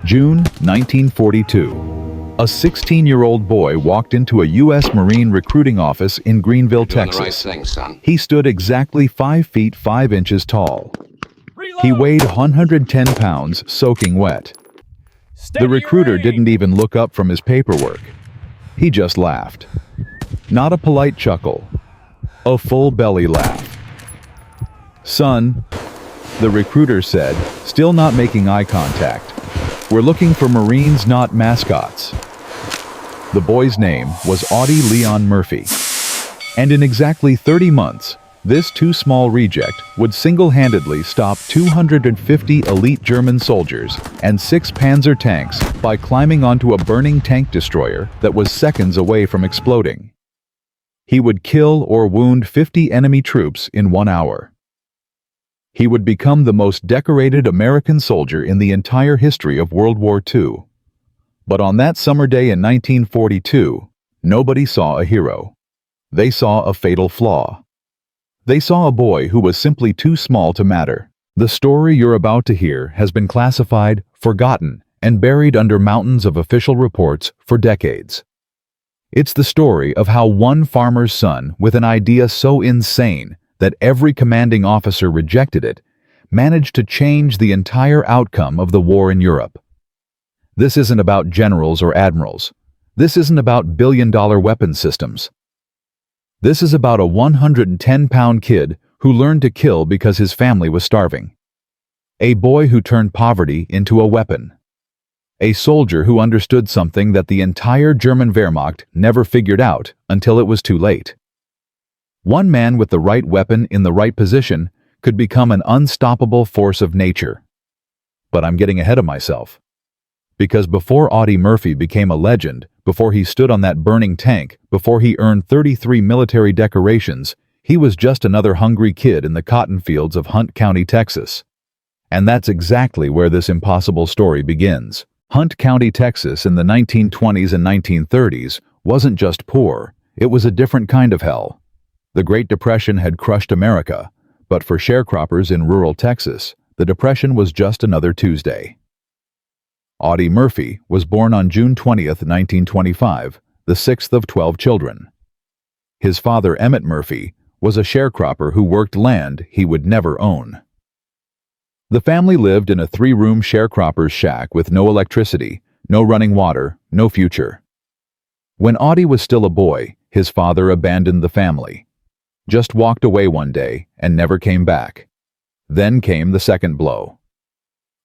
June 1942. A 16-year-old boy walked into a U.S. Marine recruiting office in Greenville, Texas. He stood exactly 5 feet 5 inches tall. He weighed 110 pounds, soaking wet. The recruiter didn't even look up from his paperwork. He just laughed. Not a polite chuckle, a full belly laugh. "Son," the recruiter said, still not making eye contact, "we're looking for Marines, not mascots." The boy's name was Audie Murphy. And in exactly 30 months, this too small reject would single-handedly stop 250 elite German soldiers and 6 Panzer tanks by climbing onto a burning tank destroyer that was seconds away from exploding. He would kill or wound 50 enemy troops in 1 hour. He would become the most decorated American soldier in the entire history of World War II. But on that summer day in 1942, nobody saw a hero. They saw a fatal flaw. They saw a boy who was simply too small to matter. The story you're about to hear has been classified, forgotten, and buried under mountains of official reports for decades. It's the story of how one farmer's son, with an idea so insane that every commanding officer rejected it, managed to change the entire outcome of the war in Europe. This isn't about generals or admirals. This isn't about billion-dollar weapon systems. This is about a 110-pound kid who learned to kill because his family was starving. A boy who turned poverty into a weapon. A soldier who understood something that the entire German Wehrmacht never figured out until it was too late. One man with the right weapon in the right position could become an unstoppable force of nature. But I'm getting ahead of myself. Because before Audie Murphy became a legend, before he stood on that burning tank, before he earned 33 military decorations, he was just another hungry kid in the cotton fields of Hunt County, Texas. And that's exactly where this impossible story begins. Hunt County, Texas in the 1920s and 1930s wasn't just poor, it was a different kind of hell. The Great Depression had crushed America, but for sharecroppers in rural Texas, the Depression was just another Tuesday. Audie Murphy was born on June 20, 1925, the 6th of 12 children. His father, Emmett Murphy, was a sharecropper who worked land he would never own. The family lived in a 3-room sharecropper's shack with no electricity, no running water, no future. When Audie was still a boy, his father abandoned the family. Just walked away one day and never came back. Then came the second blow.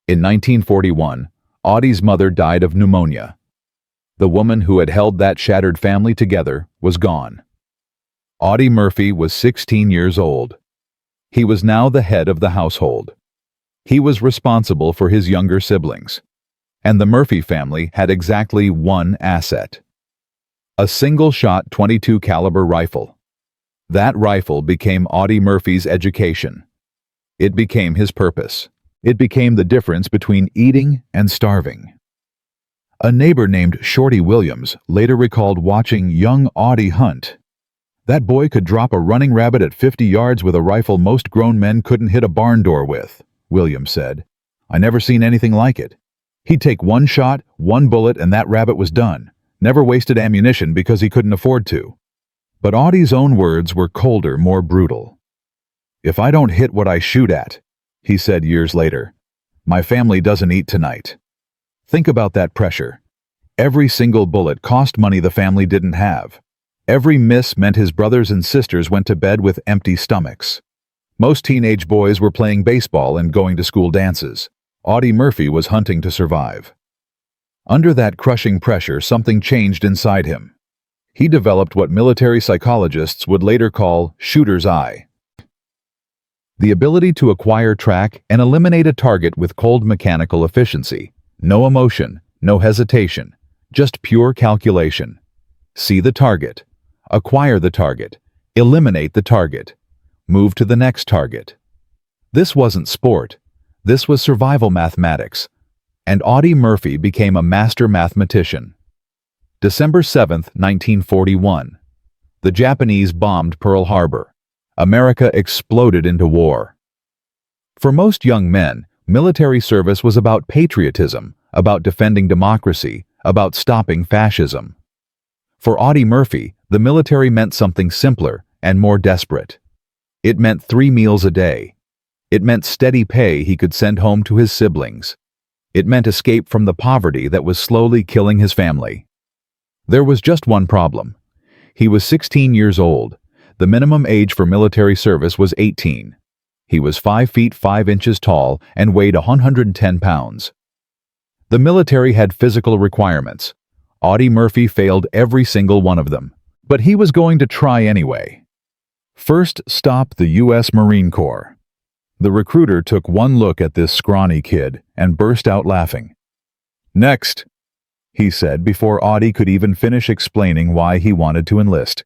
In 1941, Audie's mother died of pneumonia. The woman who had held that shattered family together was gone. Audie Murphy was 16 years old. He was now the head of the household. He was responsible for his younger siblings. And the Murphy family had exactly one asset: a single-shot .22 caliber rifle. That rifle became Audie Murphy's education. It became his purpose. It became the difference between eating and starving. A neighbor named Shorty Williams later recalled watching young Audie hunt. "That boy could drop a running rabbit at 50 yards with a rifle most grown men couldn't hit a barn door with," Williams said. "I never seen anything like it. He'd take one shot, one bullet, and that rabbit was done. Never wasted ammunition because he couldn't afford to." But Audie's own words were colder, more brutal. "If I don't hit what I shoot at," he said years later, "my family doesn't eat tonight." Think about that pressure. Every single bullet cost money the family didn't have. Every miss meant his brothers and sisters went to bed with empty stomachs. Most teenage boys were playing baseball and going to school dances. Audie Murphy was hunting to survive. Under that crushing pressure, something changed inside him. He developed what military psychologists would later call shooter's eye. The ability to acquire, track, and eliminate a target with cold mechanical efficiency. No emotion, no hesitation, just pure calculation. See the target, acquire the target, eliminate the target, move to the next target. This wasn't sport. This was survival mathematics. And Audie Murphy became a master mathematician. December 7, 1941. The Japanese bombed Pearl Harbor. America exploded into war. For most young men, military service was about patriotism, about defending democracy, about stopping fascism. For Audie Murphy, the military meant something simpler and more desperate. It meant 3 meals a day. It meant steady pay he could send home to his siblings. It meant escape from the poverty that was slowly killing his family. There was just one problem. He was 16 years old. The minimum age for military service was 18. He was 5 feet 5 inches tall and weighed 110 pounds. The military had physical requirements. Audie Murphy failed every single one of them. But he was going to try anyway. First stop, the U.S. Marine Corps. The recruiter took one look at this scrawny kid and burst out laughing. "Next," he said before Audie could even finish explaining why he wanted to enlist.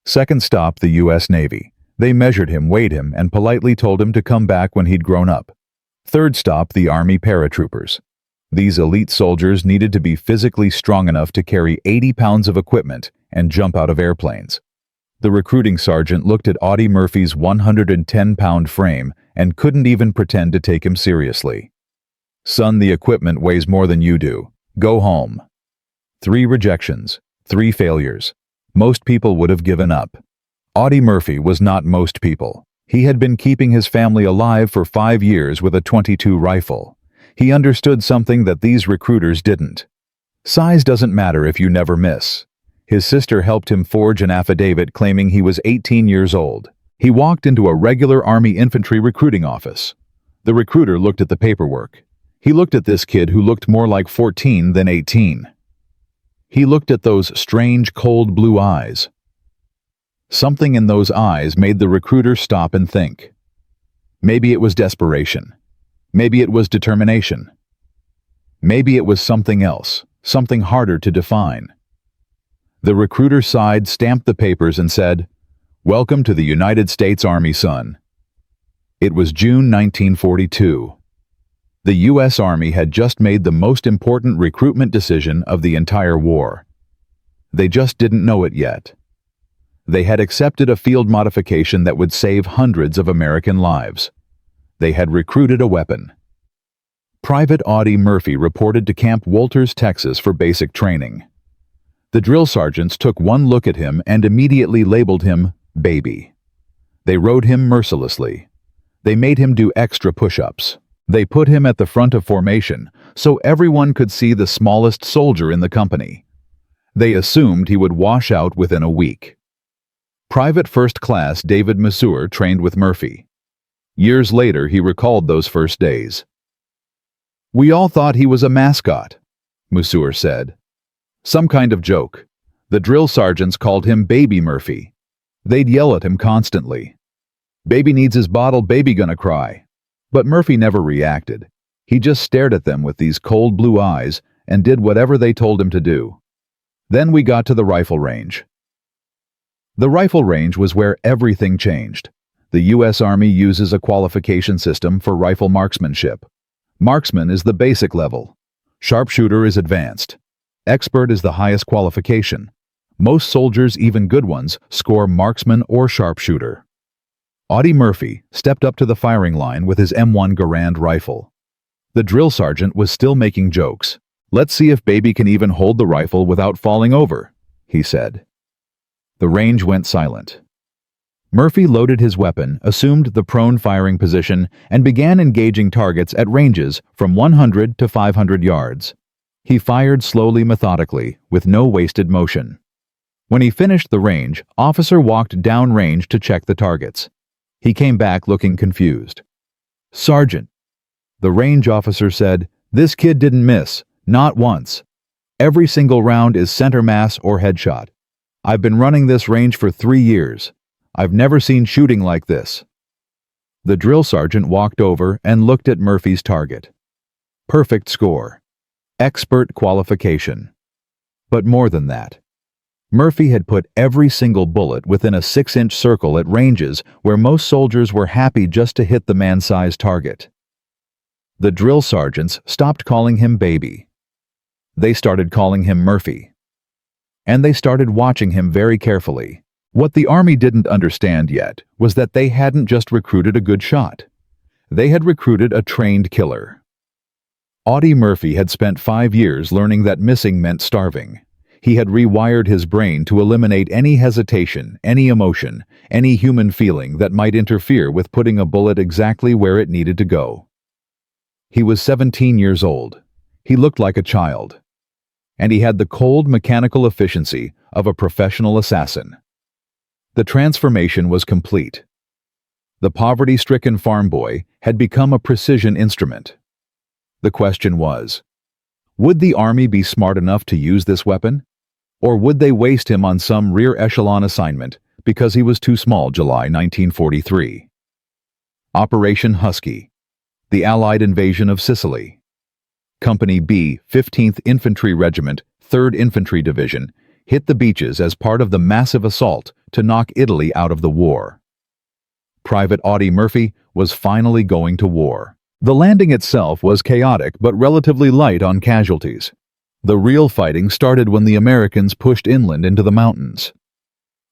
Second stop, the U.S. Navy. They measured him, weighed him, and politely told him to come back when he'd grown up. Third stop, the Army paratroopers. These elite soldiers needed to be physically strong enough to carry 80 pounds of equipment and jump out of airplanes. The recruiting sergeant looked at Audie Murphy's 110-pound frame and couldn't even pretend to take him seriously. "Son, the equipment weighs more than you do. Go home." 3 rejections, 3 failures. Most people would have given up. Audie Murphy was not most people. He had been keeping his family alive for 5 years with a .22 rifle. He understood something that these recruiters didn't. Size doesn't matter if you never miss. His sister helped him forge an affidavit claiming he was 18 years old. He walked into a regular Army infantry recruiting office. The recruiter looked at the paperwork. He looked at this kid who looked more like 14 than 18. He looked at those strange, cold blue eyes. Something in those eyes made the recruiter stop and think. Maybe it was desperation. Maybe it was determination. Maybe it was something else, something harder to define. The recruiter sighed, stamped the papers, and said, "Welcome to the United States Army, son." It was June 1942. The U.S. Army had just made the most important recruitment decision of the entire war. They just didn't know it yet. They had accepted a field modification that would save hundreds of American lives. They had recruited a weapon. Private Audie Murphy reported to Camp Walters, Texas for basic training. The drill sergeants took one look at him and immediately labeled him baby. They rode him mercilessly. They made him do extra push-ups. They put him at the front of formation so everyone could see the smallest soldier in the company. They assumed he would wash out within a week. Private First Class David Masur trained with Murphy. Years later, he recalled those first days. "We all thought he was a mascot," Masur said. "Some kind of joke. The drill sergeants called him Baby Murphy. They'd yell at him constantly. 'Baby needs his bottle, baby gonna cry.' But Murphy never reacted. He just stared at them with these cold blue eyes and did whatever they told him to do. Then we got to the rifle range. The rifle range was where everything changed. The U.S. Army uses a qualification system for rifle marksmanship. Marksman is the basic level. Sharpshooter is advanced. Expert is the highest qualification. Most soldiers, even good ones, score marksman or sharpshooter. Audie Murphy stepped up to the firing line with his M1 Garand rifle. The drill sergeant was still making jokes. "Let's see if baby can even hold the rifle without falling over," he said. The range went silent. Murphy loaded his weapon, assumed the prone firing position, and began engaging targets at ranges from 100 to 500 yards. He fired slowly, methodically, with no wasted motion. When he finished the range, officer walked downrange to check the targets. He came back looking confused. "Sergeant," the range officer said, "this kid didn't miss, not once. Every single round is center mass or headshot. I've been running this range for 3 years. I've never seen shooting like this." The drill sergeant walked over and looked at Murphy's target. Perfect score. Expert qualification. But more than that. Murphy had put every single bullet within a 6-inch circle at ranges where most soldiers were happy just to hit the man-sized target. The drill sergeants stopped calling him baby. They started calling him Murphy. And they started watching him very carefully. What the Army didn't understand yet was that they hadn't just recruited a good shot. They had recruited a trained killer. Audie Murphy had spent 5 years learning that missing meant starving. He had rewired his brain to eliminate any hesitation, any emotion, any human feeling that might interfere with putting a bullet exactly where it needed to go. He was 17 years old. He looked like a child. And he had the cold, mechanical efficiency of a professional assassin. The transformation was complete. The poverty-stricken farm boy had become a precision instrument. The question was, would the army be smart enough to use this weapon? Or would they waste him on some rear echelon assignment because he was too small? July 1943. Operation Husky. The Allied invasion of Sicily. Company B, 15th Infantry Regiment, 3rd Infantry Division, hit the beaches as part of the massive assault to knock Italy out of the war. Private Audie Murphy was finally going to war. The landing itself was chaotic but relatively light on casualties. The real fighting started when the Americans pushed inland into the mountains.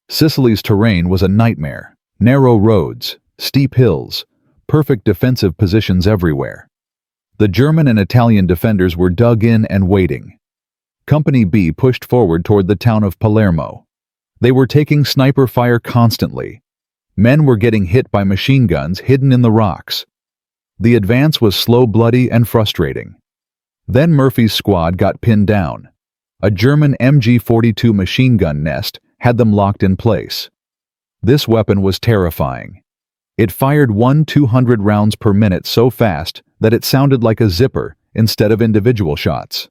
Sicily's terrain was a nightmare. Narrow roads, steep hills, perfect defensive positions everywhere. The German and Italian defenders were dug in and waiting. Company B pushed forward toward the town of Palermo. They were taking sniper fire constantly. Men were getting hit by machine guns hidden in the rocks. The advance was slow, bloody, and frustrating. Then Murphy's squad got pinned down. A German MG-42 machine gun nest had them locked in place. This weapon was terrifying. It fired 200 rounds per minute so fast that it sounded like a zipper instead of individual shots.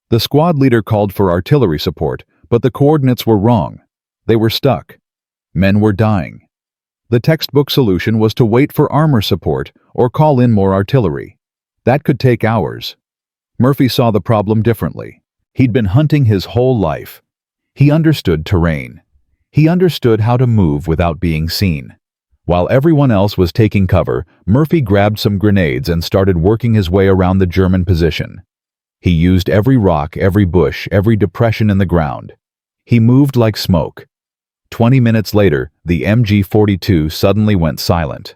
The squad leader called for artillery support, but the coordinates were wrong. They were stuck. Men were dying. The textbook solution was to wait for armor support or call in more artillery. That could take hours. Murphy saw the problem differently. He'd been hunting his whole life. He understood terrain. He understood how to move without being seen. While everyone else was taking cover, Murphy grabbed some grenades and started working his way around the German position. He used every rock, every bush, every depression in the ground. He moved like smoke. 20 minutes later, the MG-42 suddenly went silent.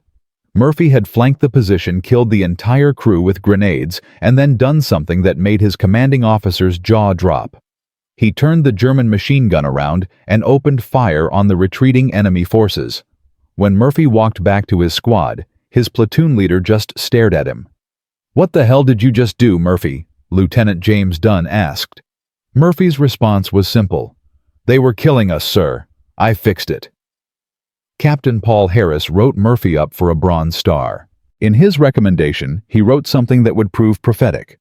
Murphy had flanked the position, killed the entire crew with grenades, and then done something that made his commanding officer's jaw drop. He turned the German machine gun around and opened fire on the retreating enemy forces. When Murphy walked back to his squad, his platoon leader just stared at him. "What the hell did you just do, Murphy?" Lieutenant James Dunn asked. Murphy's response was simple. "They were killing us, sir. I fixed it." Captain Paul Harris wrote Murphy up for a Bronze Star. In his recommendation, he wrote something that would prove prophetic.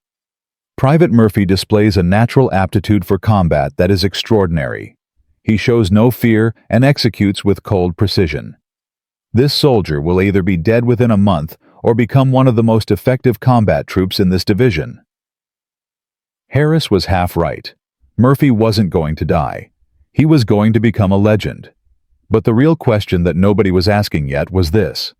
Private Murphy displays a natural aptitude for combat that is extraordinary. He shows no fear and executes with cold precision. This soldier will either be dead within a month or become one of the most effective combat troops in this division. Harris was half right. Murphy wasn't going to die. He was going to become a legend. But the real question that nobody was asking yet was this.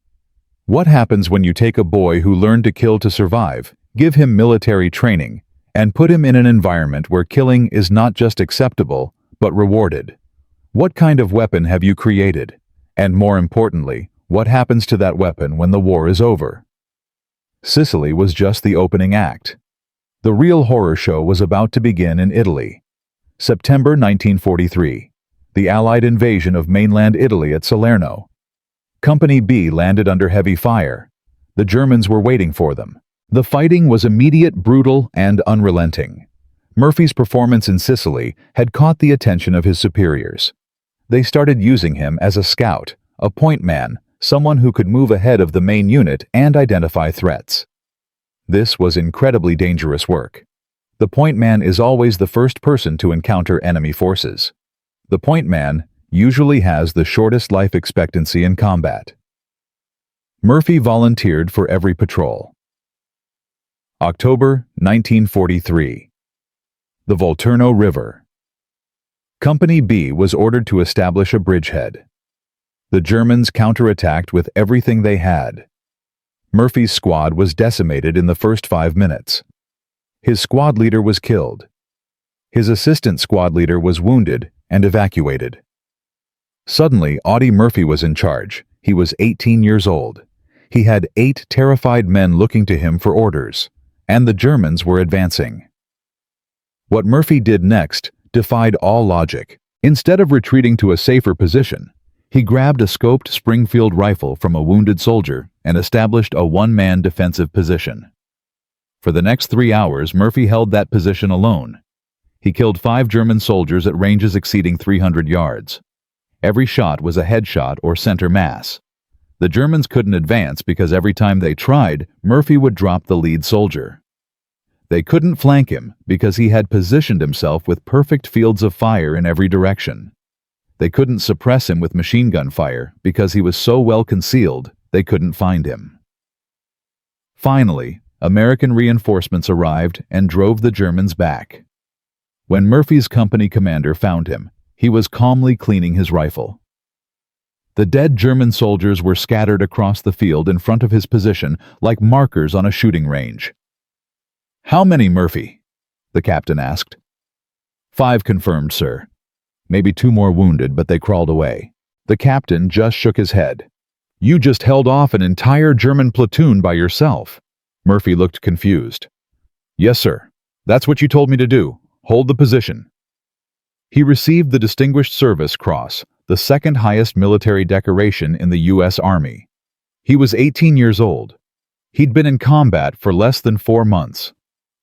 What happens when you take a boy who learned to kill to survive, give him military training, and put him in an environment where killing is not just acceptable, but rewarded? What kind of weapon have you created? And more importantly, what happens to that weapon when the war is over? Sicily was just the opening act. The real horror show was about to begin in Italy. September 1943. The Allied invasion of mainland Italy at Salerno. Company B landed under heavy fire. The Germans were waiting for them. The fighting was immediate, brutal, and unrelenting. Murphy's performance in Sicily had caught the attention of his superiors. They started using him as a scout, a point man, someone who could move ahead of the main unit and identify threats. This was incredibly dangerous work. The point man is always the first person to encounter enemy forces. The point man usually has the shortest life expectancy in combat. Murphy volunteered for every patrol. October 1943. The Volturno River. Company B was ordered to establish a bridgehead. The Germans counterattacked with everything they had. Murphy's squad was decimated in the first 5 minutes. His squad leader was killed. His assistant squad leader was wounded and evacuated. Suddenly, Audie Murphy was in charge. He was 18 years old. He had 8 terrified men looking to him for orders. and the Germans were advancing. What Murphy did next defied all logic. Instead of retreating to a safer position, he grabbed a scoped Springfield rifle from a wounded soldier and established a one-man defensive position. For the next 3 hours, Murphy held that position alone. He killed 5 German soldiers at ranges exceeding 300 yards. Every shot was a headshot or center mass. The Germans couldn't advance because every time they tried, Murphy would drop the lead soldier. They couldn't flank him because he had positioned himself with perfect fields of fire in every direction. They couldn't suppress him with machine gun fire because he was so well concealed they couldn't find him. Finally, American reinforcements arrived and drove the Germans back. When Murphy's company commander found him, he was calmly cleaning his rifle. The dead German soldiers were scattered across the field in front of his position like markers on a shooting range. "How many, Murphy?" the captain asked. "5 confirmed, sir. Maybe 2 more wounded, but they crawled away." The captain just shook his head. "You just held off an entire German platoon by yourself." Murphy looked confused. "Yes, sir. That's what you told me to do. Hold the position." He received the Distinguished Service Cross, the second highest military decoration in the U.S. Army. He was 18 years old. He'd been in combat for less than 4 months,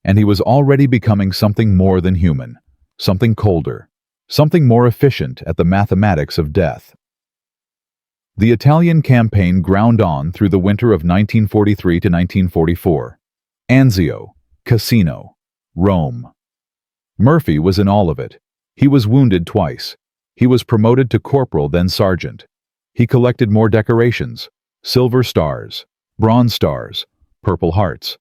and he was already becoming something more than human, something colder, something more efficient at the mathematics of death. The Italian campaign ground on through the winter of 1943 to 1944. Anzio, Cassino, Rome. Murphy was in all of it. He was wounded twice. He was promoted to corporal, then sergeant. He collected more decorations: silver stars, bronze stars, Purple Hearts.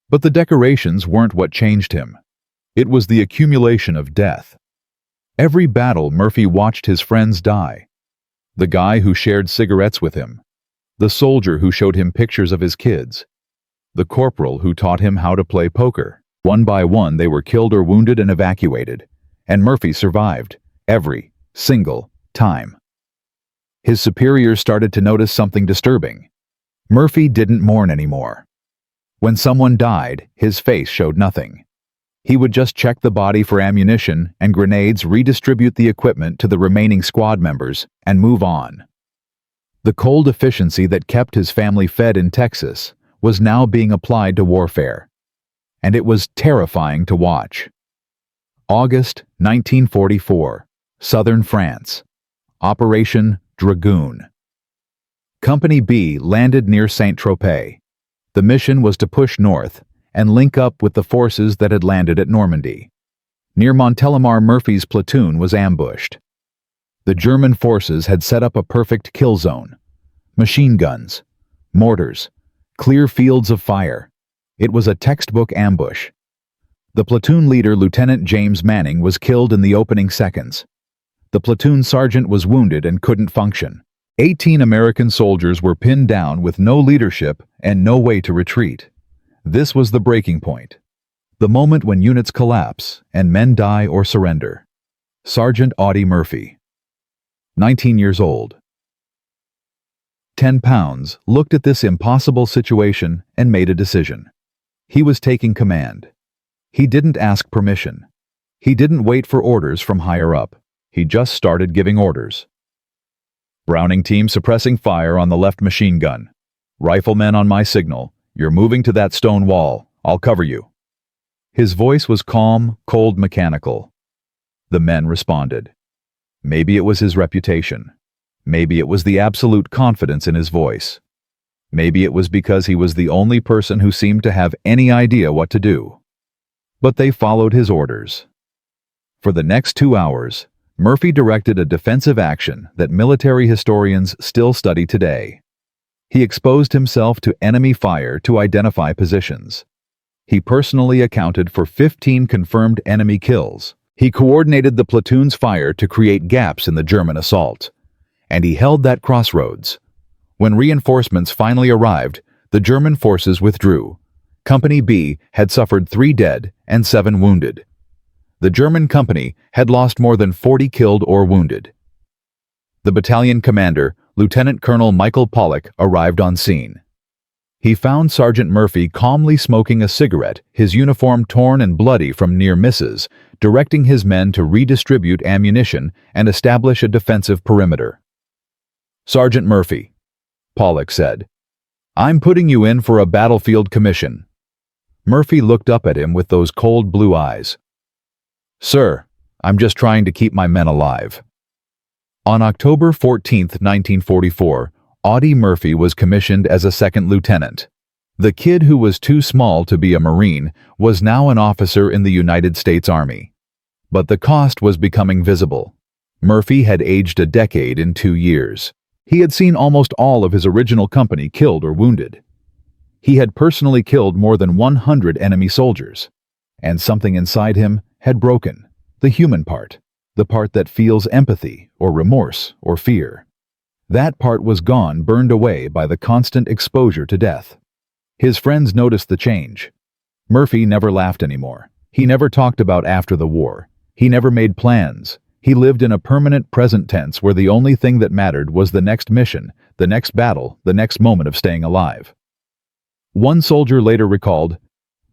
But the decorations weren't what changed him. It was the accumulation of death. Every battle, Murphy watched his friends die. The guy who shared cigarettes with him. The soldier who showed him pictures of his kids. The corporal who taught him how to play poker. One by one, they were killed or wounded and evacuated. And Murphy survived, every single time. His superiors started to notice something disturbing. Murphy didn't mourn anymore. When someone died, his face showed nothing. He would just check the body for ammunition and grenades, redistribute the equipment to the remaining squad members, and move on. The cold efficiency that kept his family fed in Texas was now being applied to warfare. And it was terrifying to watch. August 1944, southern France. Operation Dragoon. Company B landed near Saint-Tropez. The mission was to push north and link up with the forces that had landed at Normandy. Near Montélimar, Murphy's platoon was ambushed. The German forces had set up a perfect kill zone. Machine guns, mortars, clear fields of fire. It was a textbook ambush. The platoon leader, Lieutenant James Manning, was killed in the opening seconds. The platoon sergeant was wounded and couldn't function. 18 American soldiers were pinned down with no leadership and no way to retreat. This was the breaking point. The moment when units collapse and men die or surrender. Sergeant Audie Murphy, 19 years old. 10 pounds, looked at this impossible situation and made a decision. He was taking command. He didn't ask permission. He didn't wait for orders from higher up. He just started giving orders. Browning team suppressing fire on the left machine gun. Riflemen on my signal. You're moving to that stone wall. I'll cover you. His voice was calm, cold, mechanical. The men responded. Maybe it was his reputation. Maybe it was the absolute confidence in his voice. Maybe it was because he was the only person who seemed to have any idea what to do. But they followed his orders. For the next 2 hours, Murphy directed a defensive action that military historians still study today. He exposed himself to enemy fire to identify positions. He personally accounted for 15 confirmed enemy kills. He coordinated the platoon's fire to create gaps in the German assault. And he held that crossroads. When reinforcements finally arrived, the German forces withdrew. Company B had suffered 3 dead and 7 wounded. The German company had lost more than 40 killed or wounded. The battalion commander, Lieutenant Colonel Michael Pollock, arrived on scene. He found Sergeant Murphy calmly smoking a cigarette, his uniform torn and bloody from near misses, directing his men to redistribute ammunition and establish a defensive perimeter. "Sergeant Murphy," Pollock said, "I'm putting you in for a battlefield commission." Murphy looked up at him with those cold blue eyes. "Sir, I'm just trying to keep my men alive." On October 14, 1944, Audie Murphy was commissioned as a second lieutenant. The kid who was too small to be a Marine was now an officer in the United States Army. But the cost was becoming visible. Murphy had aged a decade in 2 years. He had seen almost all of his original company killed or wounded. He had personally killed more than 100 enemy soldiers. And something inside him had broken, the human part, the part that feels empathy or remorse or fear. That part was gone, burned away by the constant exposure to death. His friends noticed the change. Murphy never laughed anymore. He never talked about after the war. He never made plans. He lived in a permanent present tense where the only thing that mattered was the next mission, the next battle, the next moment of staying alive. One soldier later recalled,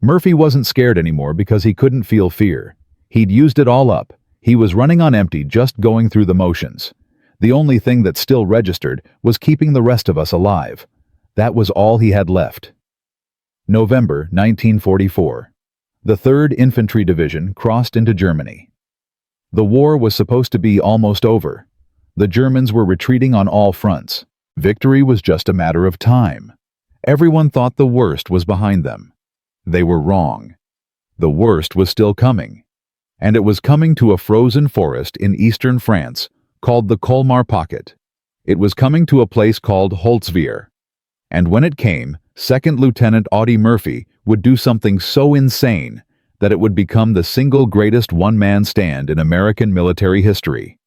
"Murphy wasn't scared anymore because he couldn't feel fear. He'd used it all up. He was running on empty, just going through the motions. The only thing that still registered was keeping the rest of us alive. That was all he had left." November 1944. The 3rd Infantry Division crossed into Germany. The war was supposed to be almost over. The Germans were retreating on all fronts. Victory was just a matter of time. Everyone thought the worst was behind them. They were wrong. The worst was still coming. And it was coming to a frozen forest in eastern France called the Colmar Pocket. It was coming to a place called Holtzwihr. And when it came, Second Lieutenant Audie Murphy would do something so insane that it would become the single greatest one-man stand in American military history.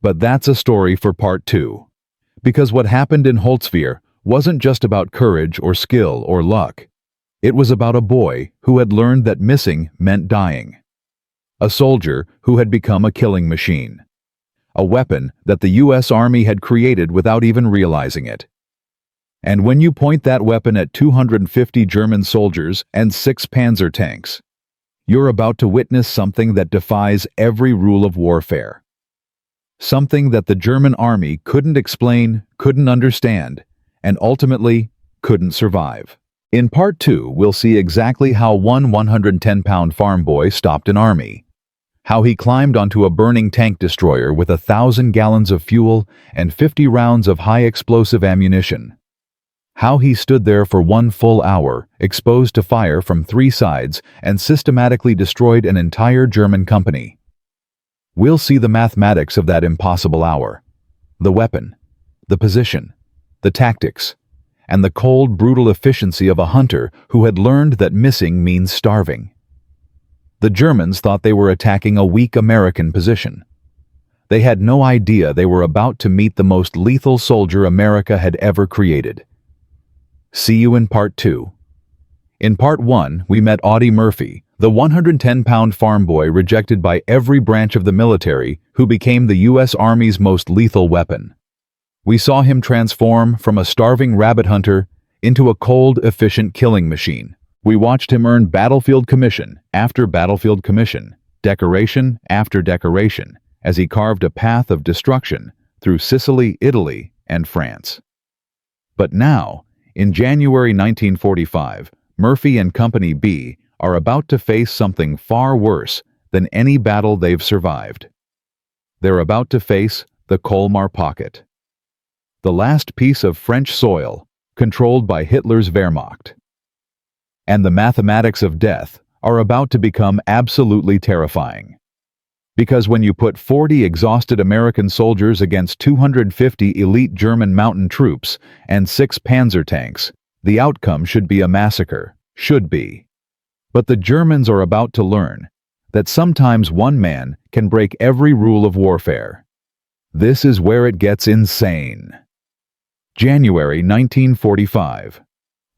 But that's a story for part 2. Because what happened in Holtzwihr wasn't just about courage or skill or luck. It was about a boy who had learned that missing meant dying. A soldier who had become a killing machine. A weapon that the U.S. Army had created without even realizing it. And when you point that weapon at 250 German soldiers and 6 Panzer tanks, you're about to witness something that defies every rule of warfare. Something that the German Army couldn't explain, couldn't understand, and ultimately couldn't survive. In part 2, we'll see exactly how one 110-pound farm boy stopped an army. How he climbed onto a burning tank destroyer with 1,000 gallons of fuel and 50 rounds of high-explosive ammunition. How he stood there for 1 full hour, exposed to fire from 3 sides, and systematically destroyed an entire German company. We'll see the mathematics of that impossible hour. The weapon, the position, the tactics, and the cold, brutal efficiency of a hunter who had learned that missing means starving. The Germans thought they were attacking a weak American position. They had no idea they were about to meet the most lethal soldier America had ever created. See you in part 2. In part 1, we met Audie Murphy, the 110-pound farm boy rejected by every branch of the military who became the U.S. Army's most lethal weapon. We saw him transform from a starving rabbit hunter into a cold, efficient killing machine. We watched him earn battlefield commission after battlefield commission, decoration after decoration, as he carved a path of destruction through Sicily, Italy, and France. But now, in January 1945, Murphy and Company B are about to face something far worse than any battle they've survived. They're about to face the Colmar Pocket, the last piece of French soil controlled by Hitler's Wehrmacht. And the mathematics of death are about to become absolutely terrifying. Because when you put 40 exhausted American soldiers against 250 elite German mountain troops and 6 Panzer tanks, the outcome should be a massacre, should be. But the Germans are about to learn that sometimes one man can break every rule of warfare. This is where it gets insane. January 1945.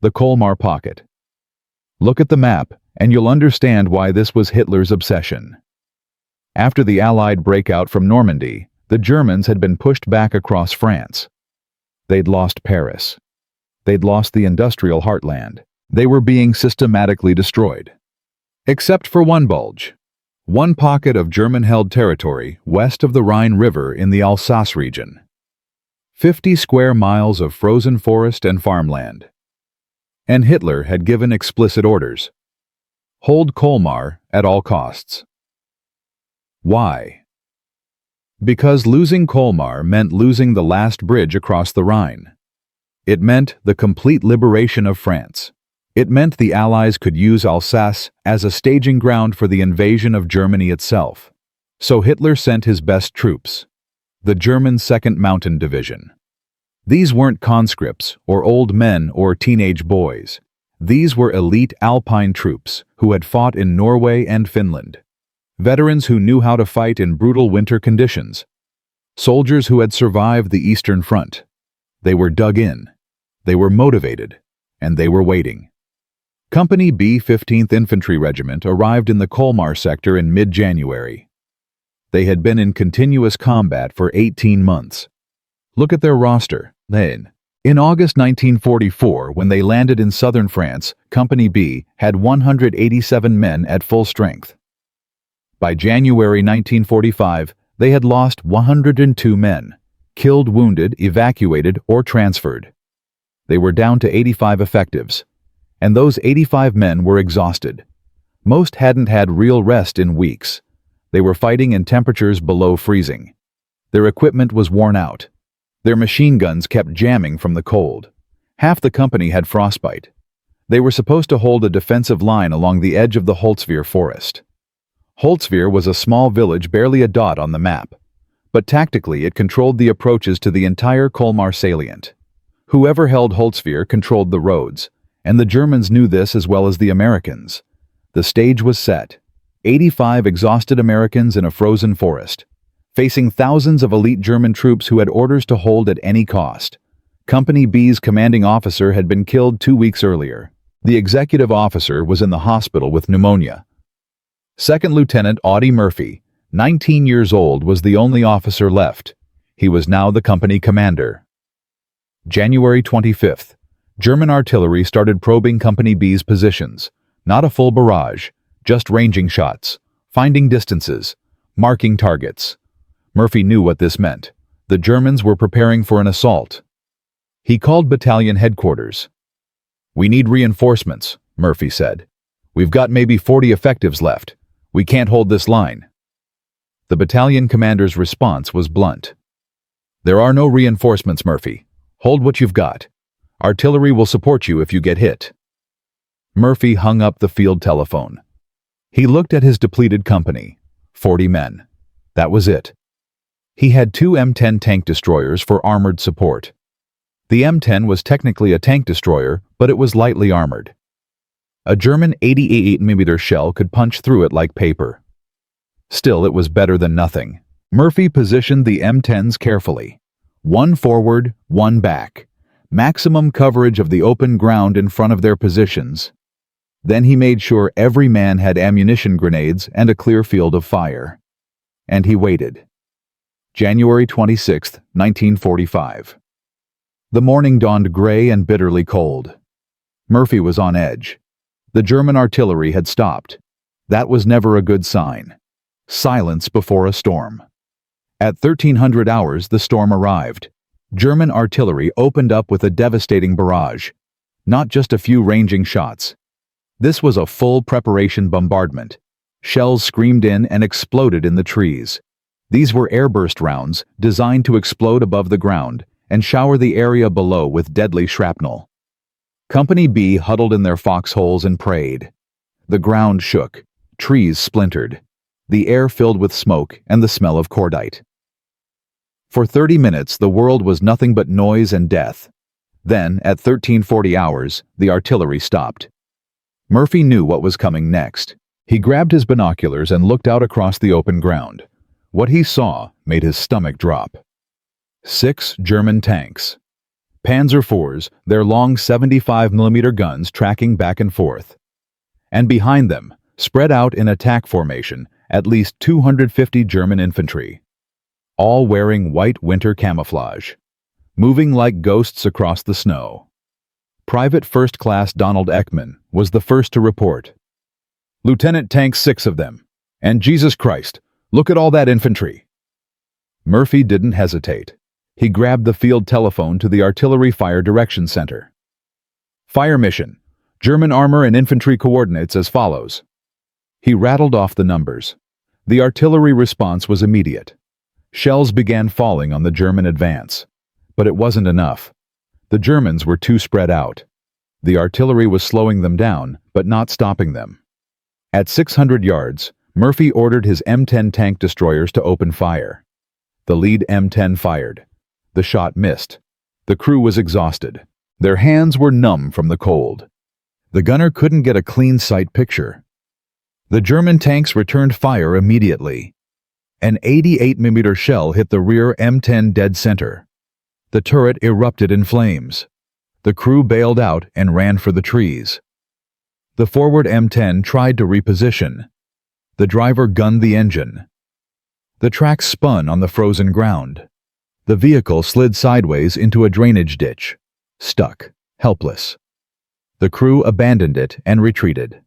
The Colmar Pocket. Look at the map, and you'll understand why this was Hitler's obsession. After the Allied breakout from Normandy, the Germans had been pushed back across France. They'd lost Paris. They'd lost the industrial heartland. They were being systematically destroyed. Except for one bulge. One pocket of German-held territory west of the Rhine River in the Alsace region. 50 square miles of frozen forest and farmland. And Hitler had given explicit orders. Hold Colmar at all costs. Why? Because losing Colmar meant losing the last bridge across the Rhine. It meant the complete liberation of France. It meant the Allies could use Alsace as a staging ground for the invasion of Germany itself. So Hitler sent his best troops, the German 2nd Mountain Division. These weren't conscripts or old men or teenage boys. These were elite Alpine troops who had fought in Norway and Finland. Veterans who knew how to fight in brutal winter conditions. Soldiers who had survived the Eastern Front. They were dug in. They were motivated. And they were waiting. Company B 15th Infantry Regiment arrived in the Colmar sector in mid-January. They had been in continuous combat for 18 months. Look at their roster. In August 1944, when they landed in southern France, Company B had 187 men at full strength. By January 1945, they had lost 102 men, killed, wounded, evacuated, or transferred. They were down to 85 effectives, and those 85 men were exhausted. Most hadn't had real rest in weeks. They were fighting in temperatures below freezing. Their equipment was worn out. Their machine guns kept jamming from the cold. Half the company had frostbite. They were supposed to hold a defensive line along the edge of the Holtzwihr forest. Holtzwihr was a small village barely a dot on the map, but tactically it controlled the approaches to the entire Colmar salient. Whoever held Holtzwihr controlled the roads, and the Germans knew this as well as the Americans. The stage was set. 85 exhausted Americans in a frozen forest, facing thousands of elite German troops who had orders to hold at any cost. Company B's commanding officer had been killed 2 weeks earlier. The executive officer was in the hospital with pneumonia. Second Lieutenant Audie Murphy, 19 years old, was the only officer left. He was now the company commander. January 25th. German artillery started probing Company B's positions. Not a full barrage, just ranging shots, finding distances, marking targets. Murphy knew what this meant. The Germans were preparing for an assault. He called battalion headquarters. "We need reinforcements," Murphy said. "We've got maybe 40 effectives left. We can't hold this line." The battalion commander's response was blunt. "There are no reinforcements, Murphy. Hold what you've got. Artillery will support you if you get hit." Murphy hung up the field telephone. He looked at his depleted company. 40 men. That was it. He had 2 M10 tank destroyers for armored support. The M10 was technically a tank destroyer, but it was lightly armored. A German 88mm shell could punch through it like paper. Still, it was better than nothing. Murphy positioned the M10s carefully. One forward, one back. Maximum coverage of the open ground in front of their positions. Then he made sure every man had ammunition grenades and a clear field of fire. And he waited. January 26, 1945. The morning dawned gray and bitterly cold. Murphy was on edge. The German artillery had stopped. That was never a good sign. Silence before a storm. At 1300 hours, the storm arrived. German artillery opened up with a devastating barrage. Not just a few ranging shots. This was a full preparation bombardment. Shells screamed in and exploded in the trees. These were airburst rounds designed to explode above the ground and shower the area below with deadly shrapnel. Company B huddled in their foxholes and prayed. The ground shook. Trees splintered. The air filled with smoke and the smell of cordite. For 30 minutes, the world was nothing but noise and death. Then, at 1340 hours, the artillery stopped. Murphy knew what was coming next. He grabbed his binoculars and looked out across the open ground. What he saw made his stomach drop. 6 German tanks. Panzer IVs, their long 75mm guns tracking back and forth. And behind them, spread out in attack formation, at least 250 German infantry. All wearing white winter camouflage. Moving like ghosts across the snow. Private First Class Donald Ekman was the first to report. "Lieutenant tanks 6 of them. And Jesus Christ, look at all that infantry." Murphy didn't hesitate. He grabbed the field telephone to the Artillery Fire Direction Center. "Fire mission. German armor and infantry coordinates as follows." He rattled off the numbers. The artillery response was immediate. Shells began falling on the German advance. But it wasn't enough. The Germans were too spread out. The artillery was slowing them down, but not stopping them. At 600 yards, Murphy ordered his M10 tank destroyers to open fire. The lead M10 fired. The shot missed. The crew was exhausted. Their hands were numb from the cold. The gunner couldn't get a clean sight picture. The German tanks returned fire immediately. An 88mm shell hit the rear M10 dead center. The turret erupted in flames. The crew bailed out and ran for the trees. The forward M10 tried to reposition. The driver gunned the engine. The tracks spun on the frozen ground. The vehicle slid sideways into a drainage ditch, stuck, helpless. The crew abandoned it and retreated.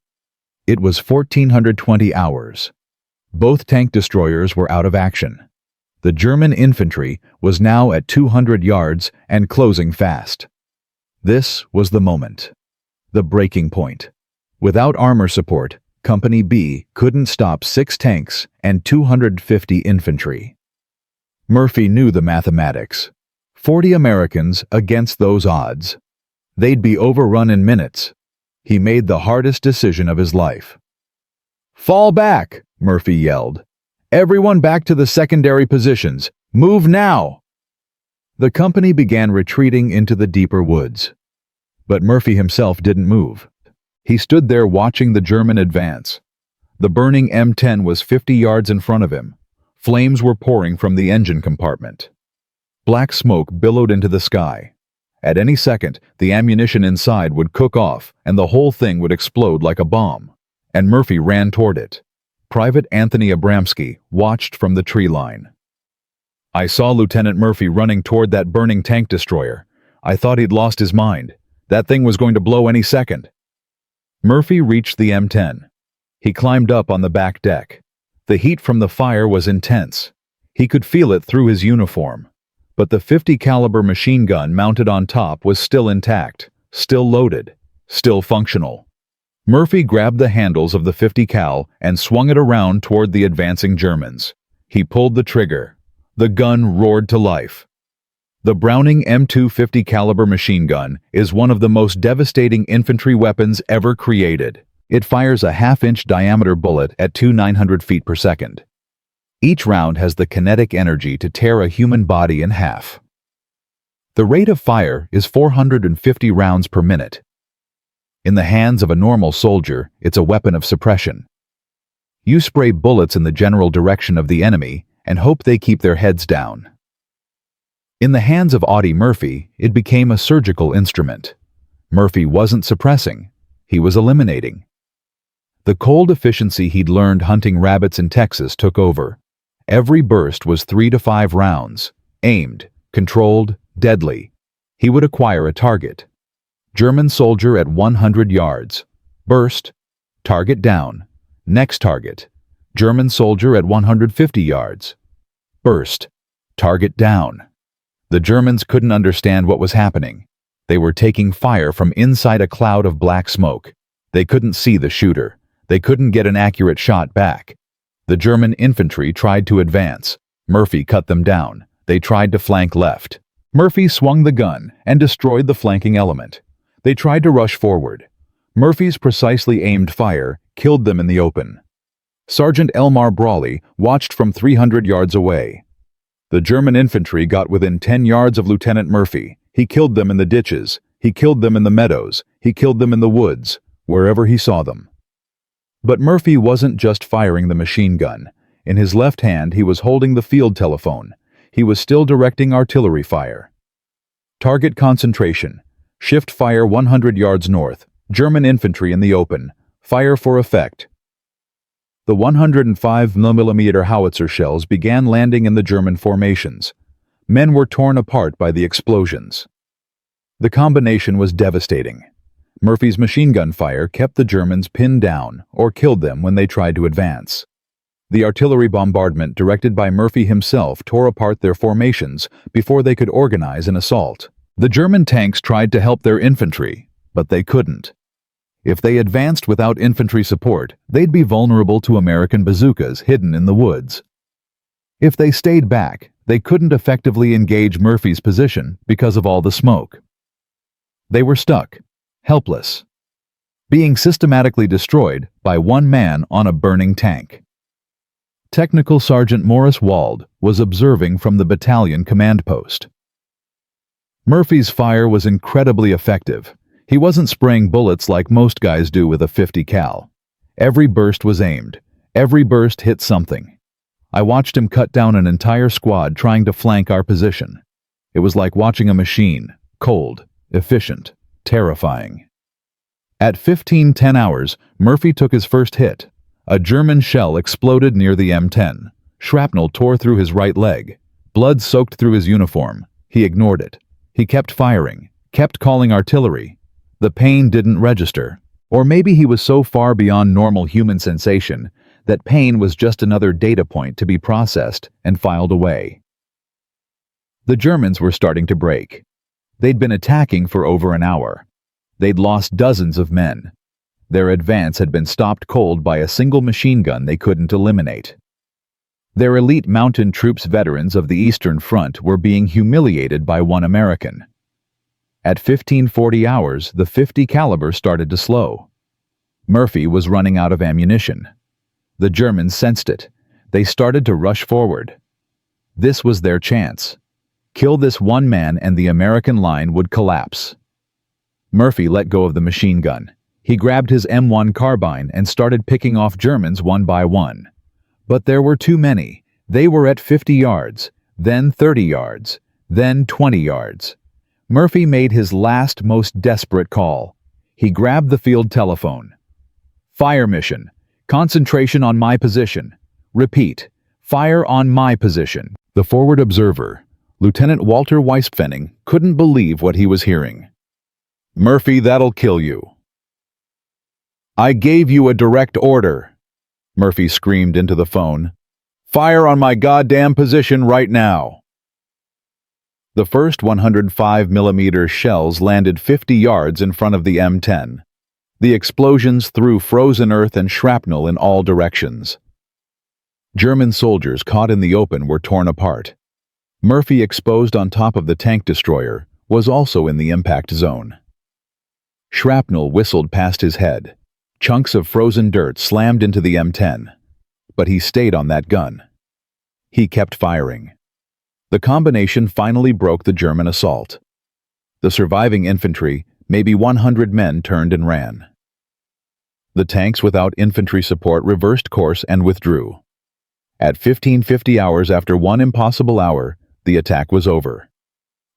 It was 1420 hours. Both tank destroyers were out of action. The German infantry was now at 200 yards and closing fast. This was the moment. The breaking point. Without armor support, Company B couldn't stop 6 tanks and 250 infantry. Murphy knew the mathematics. 40 Americans against those odds. They'd be overrun in minutes. He made the hardest decision of his life. "Fall back!" Murphy yelled. "Everyone back to the secondary positions. Move now!" The company began retreating into the deeper woods. But Murphy himself didn't move. He stood there watching the German advance. The burning M10 was 50 yards in front of him. Flames were pouring from the engine compartment. Black smoke billowed into the sky. At any second, the ammunition inside would cook off and the whole thing would explode like a bomb. And Murphy ran toward it. Private Anthony Abramsky watched from the tree line. "I saw Lieutenant Murphy running toward that burning tank destroyer. I thought he'd lost his mind. That thing was going to blow any second." Murphy reached the M10. He climbed up on the back deck. The heat from the fire was intense. He could feel it through his uniform. But the .50 caliber machine gun mounted on top was still intact, still loaded, still functional. Murphy grabbed the handles of the .50 cal and swung it around toward the advancing Germans. He pulled the trigger. The gun roared to life. The Browning M2 .50 caliber machine gun is one of the most devastating infantry weapons ever created. It fires a half-inch diameter bullet at 2,900 feet per second. Each round has the kinetic energy to tear a human body in half. The rate of fire is 450 rounds per minute. In the hands of a normal soldier, it's a weapon of suppression. You spray bullets in the general direction of the enemy and hope they keep their heads down. In the hands of Audie Murphy, it became a surgical instrument. Murphy wasn't suppressing, he was eliminating. The cold efficiency he'd learned hunting rabbits in Texas took over. Every burst was 3 to 5 rounds, aimed, controlled, deadly. He would acquire a target. German soldier at 100 yards. Burst. Target down. Next target. German soldier at 150 yards. Burst. Target down. The Germans couldn't understand what was happening. They were taking fire from inside a cloud of black smoke. They couldn't see the shooter. They couldn't get an accurate shot back. The German infantry tried to advance. Murphy cut them down. They tried to flank left. Murphy swung the gun and destroyed the flanking element. They tried to rush forward. Murphy's precisely aimed fire killed them in the open. Sergeant Elmar Brawley watched from 300 yards away. The German infantry got within 10 yards of Lieutenant Murphy. He killed them in the ditches. He killed them in the meadows. He killed them in the woods, wherever he saw them. But Murphy wasn't just firing the machine gun. In his left hand, he was holding the field telephone. He was still directing artillery fire. Target concentration. Shift fire 100 yards north. German infantry in the open. Fire for effect. The 105mm howitzer shells began landing in the German formations. Men were torn apart by the explosions. The combination was devastating. Murphy's machine gun fire kept the Germans pinned down or killed them when they tried to advance. The artillery bombardment directed by Murphy himself tore apart their formations before they could organize an assault. The German tanks tried to help their infantry, but they couldn't. If they advanced without infantry support, they'd be vulnerable to American bazookas hidden in the woods. If they stayed back, they couldn't effectively engage Murphy's position because of all the smoke. They were stuck, helpless, being systematically destroyed by one man on a burning tank. Technical Sergeant Morris Wald was observing from the battalion command post. Murphy's fire was incredibly effective. He wasn't spraying bullets like most guys do with a 50 cal. Every burst was aimed. Every burst hit something. I watched him cut down an entire squad trying to flank our position. It was like watching a machine, cold, efficient, terrifying. At 15:10 hours, Murphy took his first hit. A German shell exploded near the M10. Shrapnel tore through his right leg. Blood soaked through his uniform. He ignored it. He kept firing, kept calling artillery. The pain didn't register. Or maybe he was so far beyond normal human sensation that pain was just another data point to be processed and filed away. The Germans were starting to break. They'd been attacking for over an hour. They'd lost dozens of men. Their advance had been stopped cold by a single machine gun they couldn't eliminate. Their elite mountain troops veterans of the Eastern Front were being humiliated by one American. At 15:40 hours, the 50 caliber started to slow. Murphy was running out of ammunition. The Germans sensed it. They started to rush forward. This was their chance. Kill this one man and the American line would collapse. Murphy let go of the machine gun. He grabbed his M1 carbine and started picking off Germans one by one. But there were too many. They were at 50 yards, then 30 yards, then 20 yards. Murphy made his last, most desperate call. He grabbed the field telephone. Fire mission. Concentration on my position. Repeat. Fire on my position. The forward observer, Lieutenant Walter Weisspfenning, couldn't believe what he was hearing. Murphy, that'll kill you. I gave you a direct order, Murphy screamed into the phone. Fire on my goddamn position right now. The first 105mm shells landed 50 yards in front of the M10. The explosions threw frozen earth and shrapnel in all directions. German soldiers caught in the open were torn apart. Murphy, exposed on top of the tank destroyer, was also in the impact zone. Shrapnel whistled past his head. Chunks of frozen dirt slammed into the M10. But he stayed on that gun. He kept firing. The combination finally broke the German assault. The surviving infantry, maybe 100 men, turned and ran. The tanks without infantry support reversed course and withdrew. At 15:50 hours after one impossible hour, the attack was over.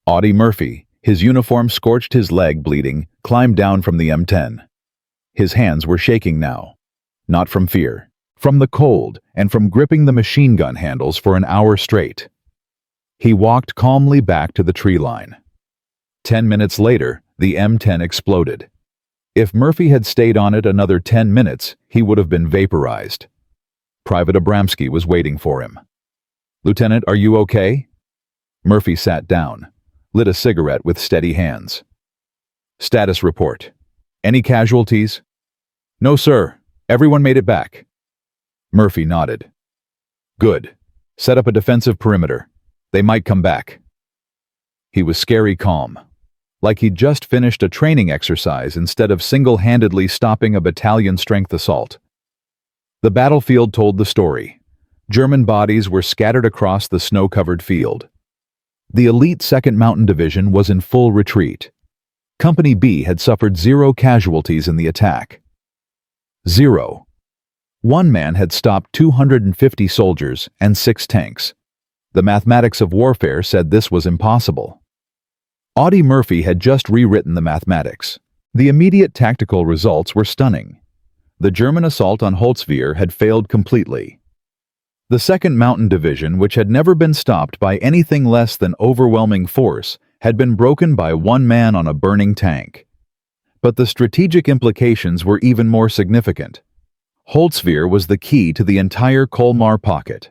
Audie Murphy, his uniform scorched, his leg bleeding, climbed down from the M10. His hands were shaking now. Not from fear, from the cold and from gripping the machine gun handles for an hour straight. He walked calmly back to the tree line. 10 minutes later, the M10 exploded. If Murphy had stayed on it another 10 minutes, he would have been vaporized. Private Abramsky was waiting for him. Lieutenant, are you okay? Murphy sat down, lit a cigarette with steady hands. Status report. Any casualties? No, sir. Everyone made it back. Murphy nodded. Good. Set up a defensive perimeter. They might come back. He was scary calm, like he'd just finished a training exercise instead of single-handedly stopping a battalion-strength assault. The battlefield told the story. German bodies were scattered across the snow-covered field. The elite 2nd Mountain Division was in full retreat. Company B had suffered 0 casualties in the attack. 0. One man had stopped 250 soldiers and 6 tanks. The mathematics of warfare said this was impossible. Audie Murphy had just rewritten the mathematics. The immediate tactical results were stunning. The German assault on Holtzwihr had failed completely. The 2nd Mountain Division, which had never been stopped by anything less than overwhelming force, had been broken by one man on a burning tank. But the strategic implications were even more significant. Holtzwihr was the key to the entire Colmar pocket.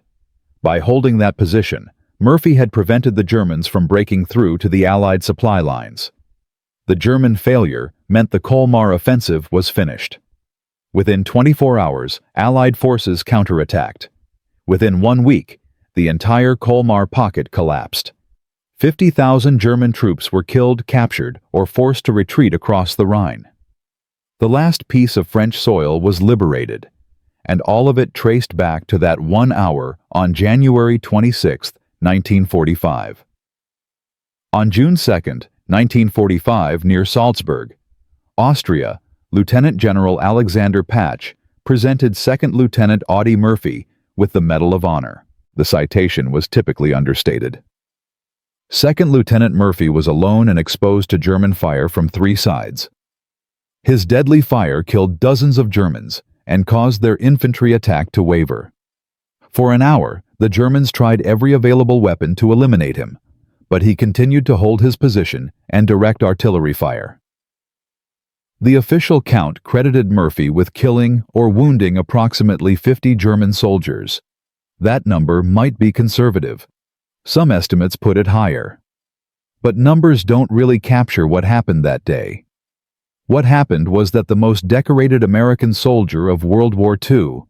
By holding that position, Murphy had prevented the Germans from breaking through to the Allied supply lines. The German failure meant the Colmar offensive was finished. Within 24 hours, Allied forces counterattacked. Within 1 week, the entire Colmar pocket collapsed. 50,000 German troops were killed, captured, or forced to retreat across the Rhine. The last piece of French soil was liberated, and all of it traced back to that 1 hour on January 26, 1945. On June 2, 1945, near Salzburg, Austria, Lieutenant General Alexander Patch presented Second Lieutenant Audie Murphy with the Medal of Honor. The citation was typically understated. Second Lieutenant Murphy was alone and exposed to German fire from 3 sides. His deadly fire killed dozens of Germans and caused their infantry attack to waver. For an hour, the Germans tried every available weapon to eliminate him, but he continued to hold his position and direct artillery fire. The official count credited Murphy with killing or wounding approximately 50 German soldiers. That number might be conservative. Some estimates put it higher. But numbers don't really capture what happened that day. What happened was that the most decorated American soldier of World War II,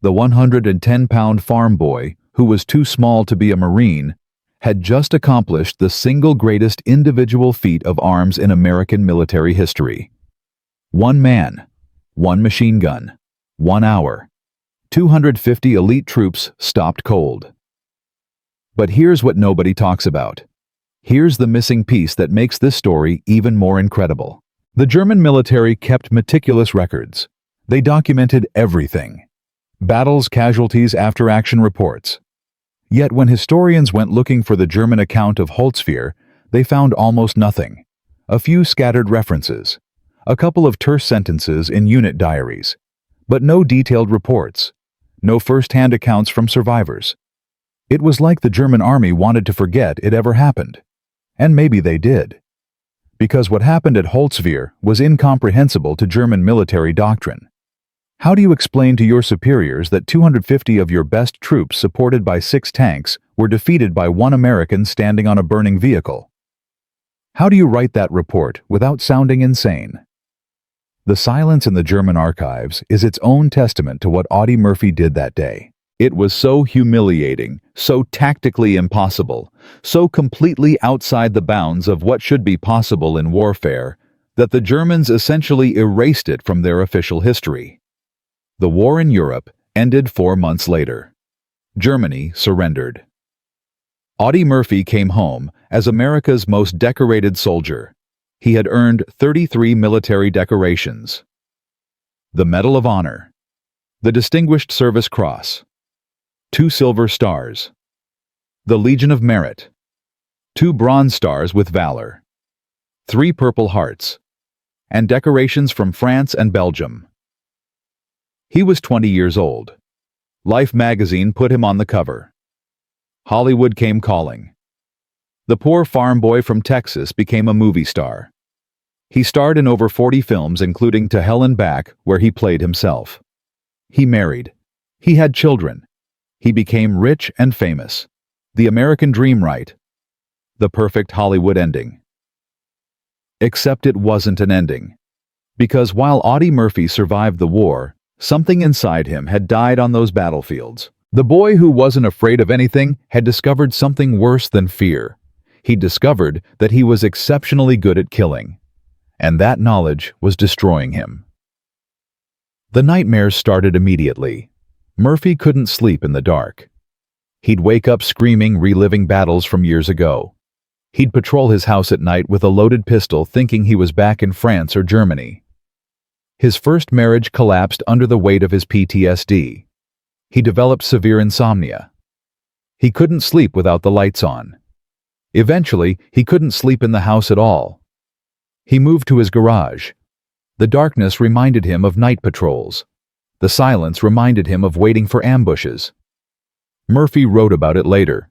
the 110-pound farm boy who was too small to be a Marine, had just accomplished the single greatest individual feat of arms in American military history. 1 man, 1 machine gun, 1 hour. 250 elite troops stopped cold. But here's what nobody talks about. Here's the missing piece that makes this story even more incredible. The German military kept meticulous records. They documented everything. Battles, casualties, after-action reports. Yet when historians went looking for the German account of Holtzwihr, they found almost nothing. A few scattered references. A couple of terse sentences in unit diaries. But no detailed reports. No first-hand accounts from survivors. It was like the German army wanted to forget it ever happened. And maybe they did. Because what happened at Holtzwihr was incomprehensible to German military doctrine. How do you explain to your superiors that 250 of your best troops supported by 6 tanks were defeated by 1 American standing on a burning vehicle? How do you write that report without sounding insane? The silence in the German archives is its own testament to what Audie Murphy did that day. It was so humiliating, so tactically impossible, so completely outside the bounds of what should be possible in warfare, that the Germans essentially erased it from their official history. The war in Europe ended 4 months later. Germany surrendered. Audie Murphy came home as America's most decorated soldier. He had earned 33 military decorations. The Medal of Honor, the Distinguished Service Cross, 2 Silver Stars, the Legion of Merit, 2 Bronze Stars with Valor, 3 Purple Hearts, and decorations from France and Belgium. He was 20 years old. Life magazine put him on the cover. Hollywood came calling. The poor farm boy from Texas became a movie star. He starred in over 40 films, including To Hell and Back, where he played himself. He married. He had children. He became rich and famous. The American dream, right? The perfect Hollywood ending. Except it wasn't an ending. Because while Audie Murphy survived the war, something inside him had died on those battlefields. The boy who wasn't afraid of anything had discovered something worse than fear. He discovered that he was exceptionally good at killing. And that knowledge was destroying him. The nightmares started immediately. Murphy couldn't sleep in the dark. He'd wake up screaming, reliving battles from years ago. He'd patrol his house at night with a loaded pistol, thinking he was back in France or Germany. His first marriage collapsed under the weight of his PTSD. He developed severe insomnia. He couldn't sleep without the lights on. Eventually, he couldn't sleep in the house at all. He moved to his garage. The darkness reminded him of night patrols. The silence reminded him of waiting for ambushes. Murphy wrote about it later.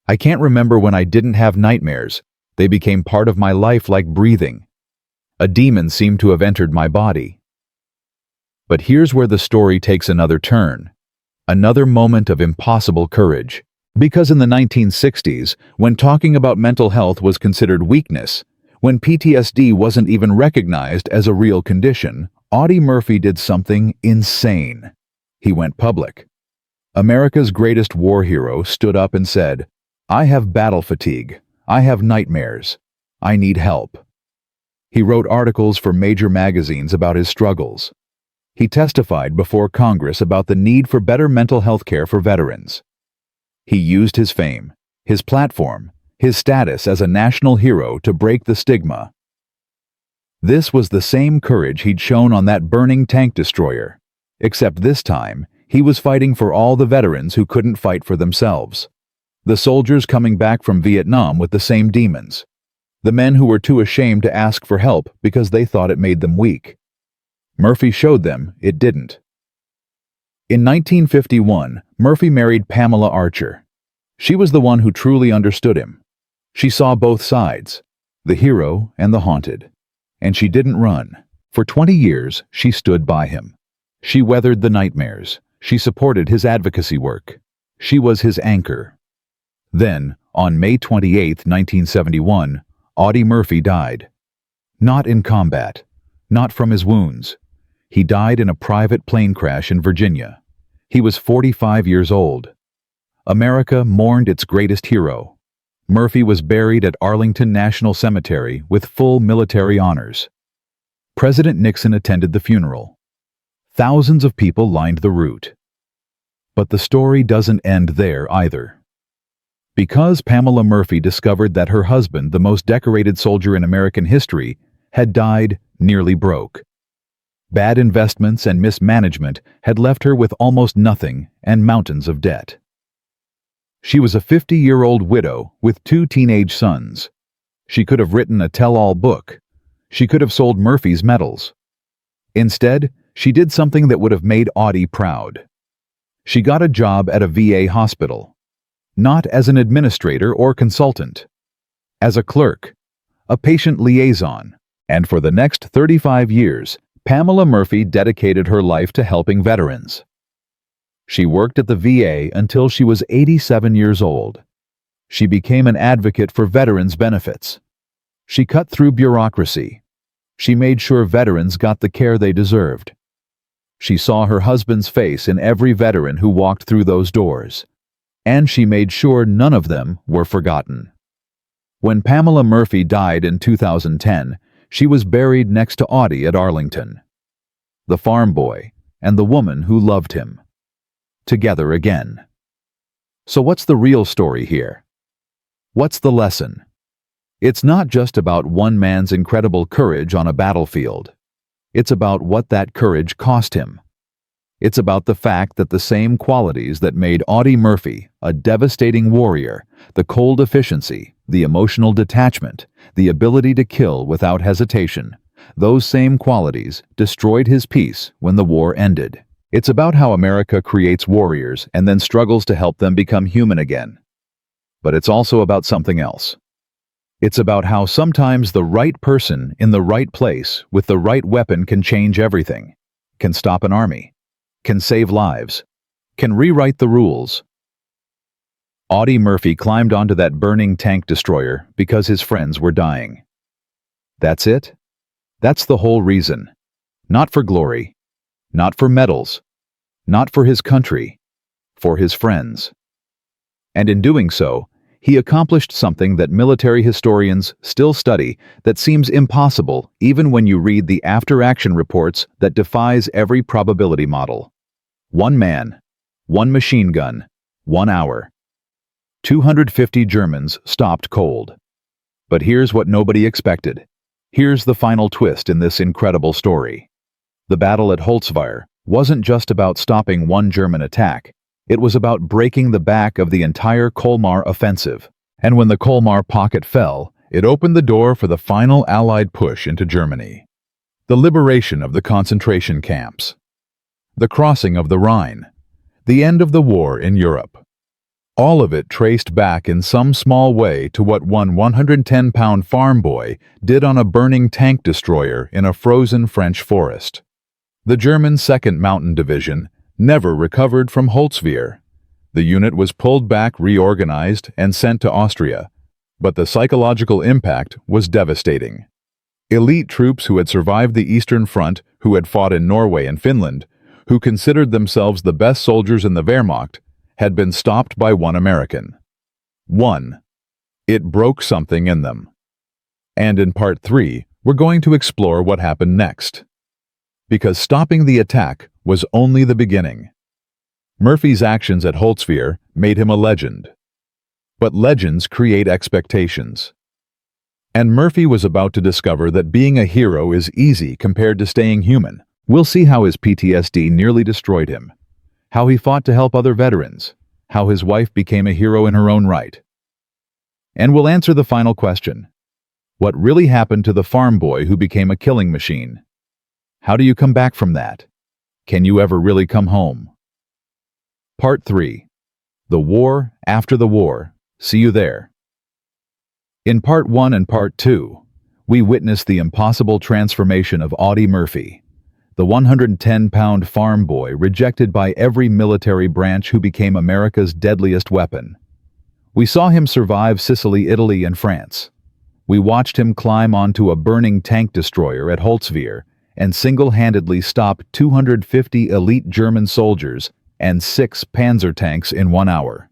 I can't remember when I didn't have nightmares, They became part of my life like breathing. A demon seemed to have entered my body. But here's where the story takes another turn. Another moment of impossible courage. Because in the 1960s, when talking about mental health was considered weakness, when PTSD wasn't even recognized as a real condition, Audie Murphy did something insane. He went public. America's greatest war hero stood up and said, "I have battle fatigue. I have nightmares. I need help." He wrote articles for major magazines about his struggles. He testified before Congress about the need for better mental health care for veterans. He used his fame, his platform, his status as a national hero to break the stigma. This was the same courage he'd shown on that burning tank destroyer, except this time he was fighting for all the veterans who couldn't fight for themselves. The soldiers coming back from Vietnam with the same demons. The men who were too ashamed to ask for help because they thought it made them weak. Murphy showed them it didn't. In 1951, Murphy married Pamela Archer. She was the one who truly understood him. She saw both sides, the hero and the haunted. And she didn't run. For 20 years, she stood by him. She weathered the nightmares. She supported his advocacy work. She was his anchor. Then, on May 28, 1971, Audie Murphy died. Not in combat. Not from his wounds. He died in a private plane crash in Virginia. He was 45 years old. America mourned its greatest hero. Murphy was buried at Arlington National Cemetery with full military honors. President Nixon attended the funeral. Thousands of people lined the route. But the story doesn't end there either. Because Pamela Murphy discovered that her husband, the most decorated soldier in American history, had died nearly broke. Bad investments and mismanagement had left her with almost nothing and mountains of debt. She was a 50-year-old widow with 2 teenage sons. She could have written a tell-all book. She could have sold Murphy's medals. Instead, she did something that would have made Audie proud. She got a job at a VA hospital. Not as an administrator or consultant. As a clerk, a patient liaison. And for the next 35 years, Pamela Murphy dedicated her life to helping veterans. She worked at the VA until she was 87 years old. She became an advocate for veterans' benefits. She cut through bureaucracy. She made sure veterans got the care they deserved. She saw her husband's face in every veteran who walked through those doors. And she made sure none of them were forgotten. When Pamela Murphy died in 2010, she was buried next to Audie at Arlington. The farm boy and the woman who loved him. Together again. So what's the real story here? What's the lesson? It's not just about one man's incredible courage on a battlefield. It's about what that courage cost him. It's about the fact that the same qualities that made Audie Murphy a devastating warrior, the cold efficiency, the emotional detachment, the ability to kill without hesitation, those same qualities destroyed his peace when the war ended. It's about how America creates warriors and then struggles to help them become human again. But it's also about something else. It's about how sometimes the right person in the right place with the right weapon can change everything, can stop an army, can save lives, can rewrite the rules. Audie Murphy climbed onto that burning tank destroyer because his friends were dying. That's it? That's the whole reason. Not for glory, not for medals, not for his country, for his friends. And in doing so, he accomplished something that military historians still study that seems impossible even when you read the after-action reports that defies every probability model. 1 man, 1 machine gun, 1 hour. 250 Germans stopped cold. But here's what nobody expected. Here's the final twist in this incredible story. The battle at Holtzwihr wasn't just about stopping one German attack. It was about breaking the back of the entire Colmar offensive. And when the Colmar pocket fell, it opened the door for the final Allied push into Germany. The liberation of the concentration camps. The crossing of the Rhine. The end of the war in Europe. All of it traced back in some small way to what one 110-pound farm boy did on a burning tank destroyer in a frozen French forest. The German 2nd Mountain Division never recovered from Holtzwihr. The unit was pulled back, reorganized, and sent to Austria, but the psychological impact was devastating. Elite troops who had survived the Eastern Front, who had fought in Norway and Finland, who considered themselves the best soldiers in the Wehrmacht, had been stopped by one American. It broke something in them. And in Part 3, we're going to explore what happened next. Because stopping the attack was only the beginning. Murphy's actions at Holtzwihr made him a legend. But legends create expectations. And Murphy was about to discover that being a hero is easy compared to staying human. We'll see how his PTSD nearly destroyed him, how he fought to help other veterans, how his wife became a hero in her own right. And we'll answer the final question. What really happened to the farm boy who became a killing machine? How do you come back from that? Can you ever really come home? Part 3. The War After the War. See you there. In Part 1 and Part 2, we witnessed the impossible transformation of Audie Murphy, the 110-pound farm boy rejected by every military branch who became America's deadliest weapon. We saw him survive Sicily, Italy, and France. We watched him climb onto a burning tank destroyer at Holtzwihr and single-handedly stop 250 elite German soldiers and 6 Panzer tanks in 1 hour.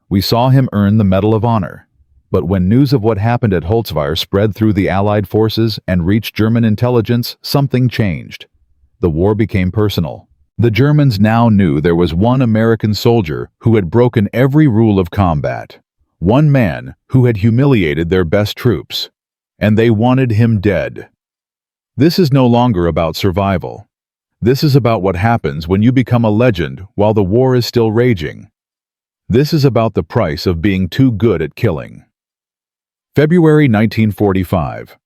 We saw him earn the Medal of Honor. But when news of what happened at Holtzwihr spread through the Allied forces and reached German intelligence, something changed. The war became personal. The Germans now knew there was one American soldier who had broken every rule of combat. One man who had humiliated their best troops. And they wanted him dead. This is no longer about survival. This is about what happens when you become a legend while the war is still raging. This is about the price of being too good at killing. February 1945.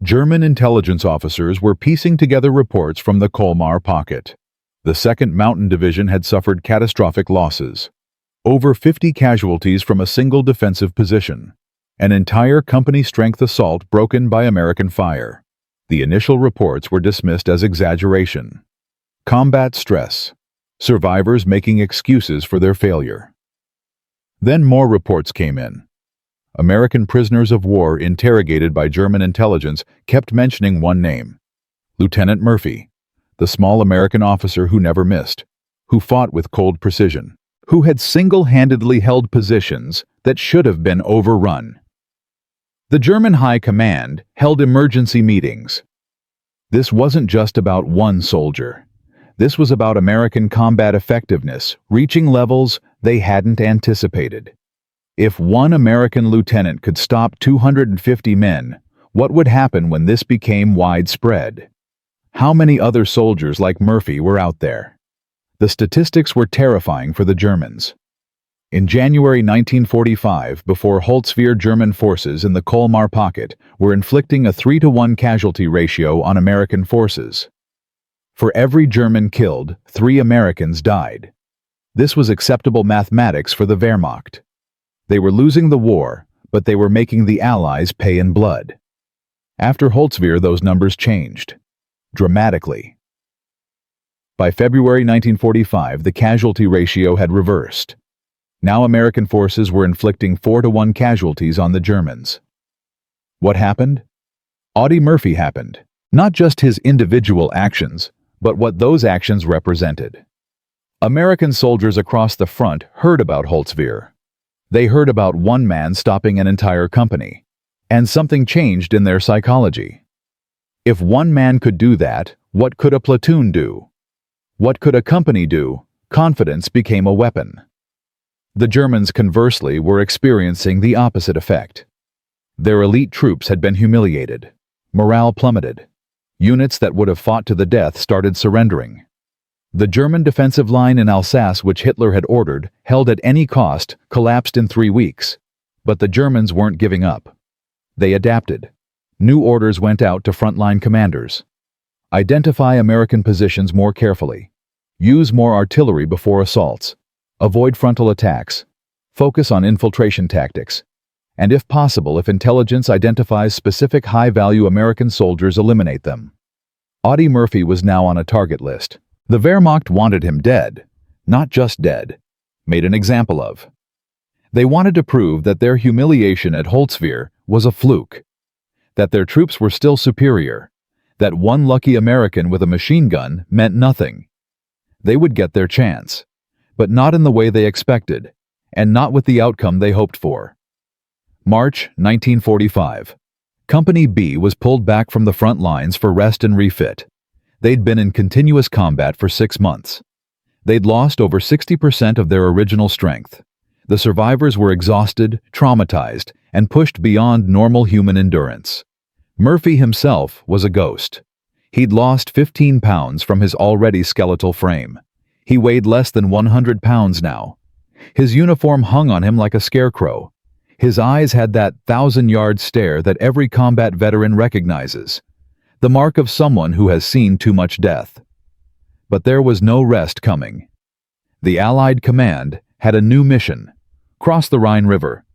German intelligence officers were piecing together reports from the Colmar pocket. The 2nd Mountain Division had suffered catastrophic losses. Over 50 casualties from a single defensive position. An entire company-strength assault broken by American fire. The initial reports were dismissed as exaggeration. Combat stress. Survivors making excuses for their failure. Then more reports came in. American prisoners of war interrogated by German intelligence kept mentioning one name. Lieutenant Murphy, the small American officer who never missed, who fought with cold precision, who had single-handedly held positions that should have been overrun. The German High Command held emergency meetings. This wasn't just about one soldier. This was about American combat effectiveness reaching levels they hadn't anticipated. If one American lieutenant could stop 250 men, what would happen when this became widespread? How many other soldiers like Murphy were out there? The statistics were terrifying for the Germans. In January 1945, before Holtzwihr, German forces in the Colmar pocket were inflicting a 3-to-1 casualty ratio on American forces. For every German killed, 3 Americans died. This was acceptable mathematics for the Wehrmacht. They were losing the war, but they were making the Allies pay in blood. After Holtzwihr, those numbers changed. Dramatically. By February 1945, the casualty ratio had reversed. Now American forces were inflicting 4-to-1 casualties on the Germans. What happened? Audie Murphy happened. Not just his individual actions, but what those actions represented. American soldiers across the front heard about Holtzwihr. They heard about one man stopping an entire company, and something changed in their psychology. If one man could do that, what could a platoon do? What could a company do? Confidence became a weapon. The Germans, conversely, were experiencing the opposite effect. Their elite troops had been humiliated. Morale plummeted. Units that would have fought to the death started surrendering. The German defensive line in Alsace, which Hitler had ordered, held at any cost, collapsed in 3 weeks. But the Germans weren't giving up. They adapted. New orders went out to frontline commanders. Identify American positions more carefully. Use more artillery before assaults. Avoid frontal attacks. Focus on infiltration tactics. And if possible, if intelligence identifies specific high-value American soldiers, eliminate them. Audie Murphy was now on a target list. The Wehrmacht wanted him dead, not just dead, made an example of. They wanted to prove that their humiliation at Holtzwihr was a fluke, that their troops were still superior, that one lucky American with a machine gun meant nothing. They would get their chance, but not in the way they expected, and not with the outcome they hoped for. March 1945. Company B was pulled back from the front lines for rest and refit. They'd been in continuous combat for 6 months. They'd lost over 60% of their original strength. The survivors were exhausted, traumatized, and pushed beyond normal human endurance. Murphy himself was a ghost. He'd lost 15 pounds from his already skeletal frame. He weighed less than 100 pounds now. His uniform hung on him like a scarecrow. His eyes had that 1,000-yard stare that every combat veteran recognizes, the mark of someone who has seen too much death. But there was no rest coming. The Allied command had a new mission: cross the Rhine River,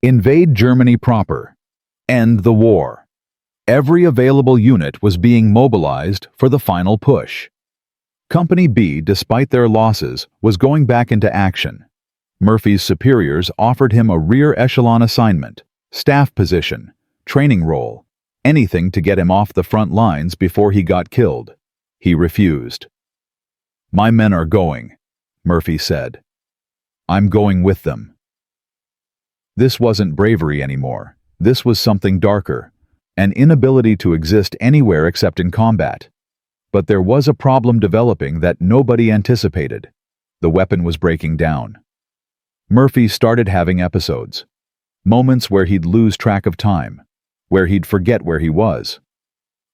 invade Germany proper, end the war. Every available unit was being mobilized for the final push. Company B, despite their losses, was going back into action. Murphy's superiors offered him a rear echelon assignment, staff position, training role, anything to get him off the front lines before he got killed. He refused. "My men are going," Murphy said. "I'm going with them." This wasn't bravery anymore. This was something darker, an inability to exist anywhere except in combat. But there was a problem developing that nobody anticipated. The weapon was breaking down. Murphy started having episodes, moments where he'd lose track of time, where he'd forget where he was.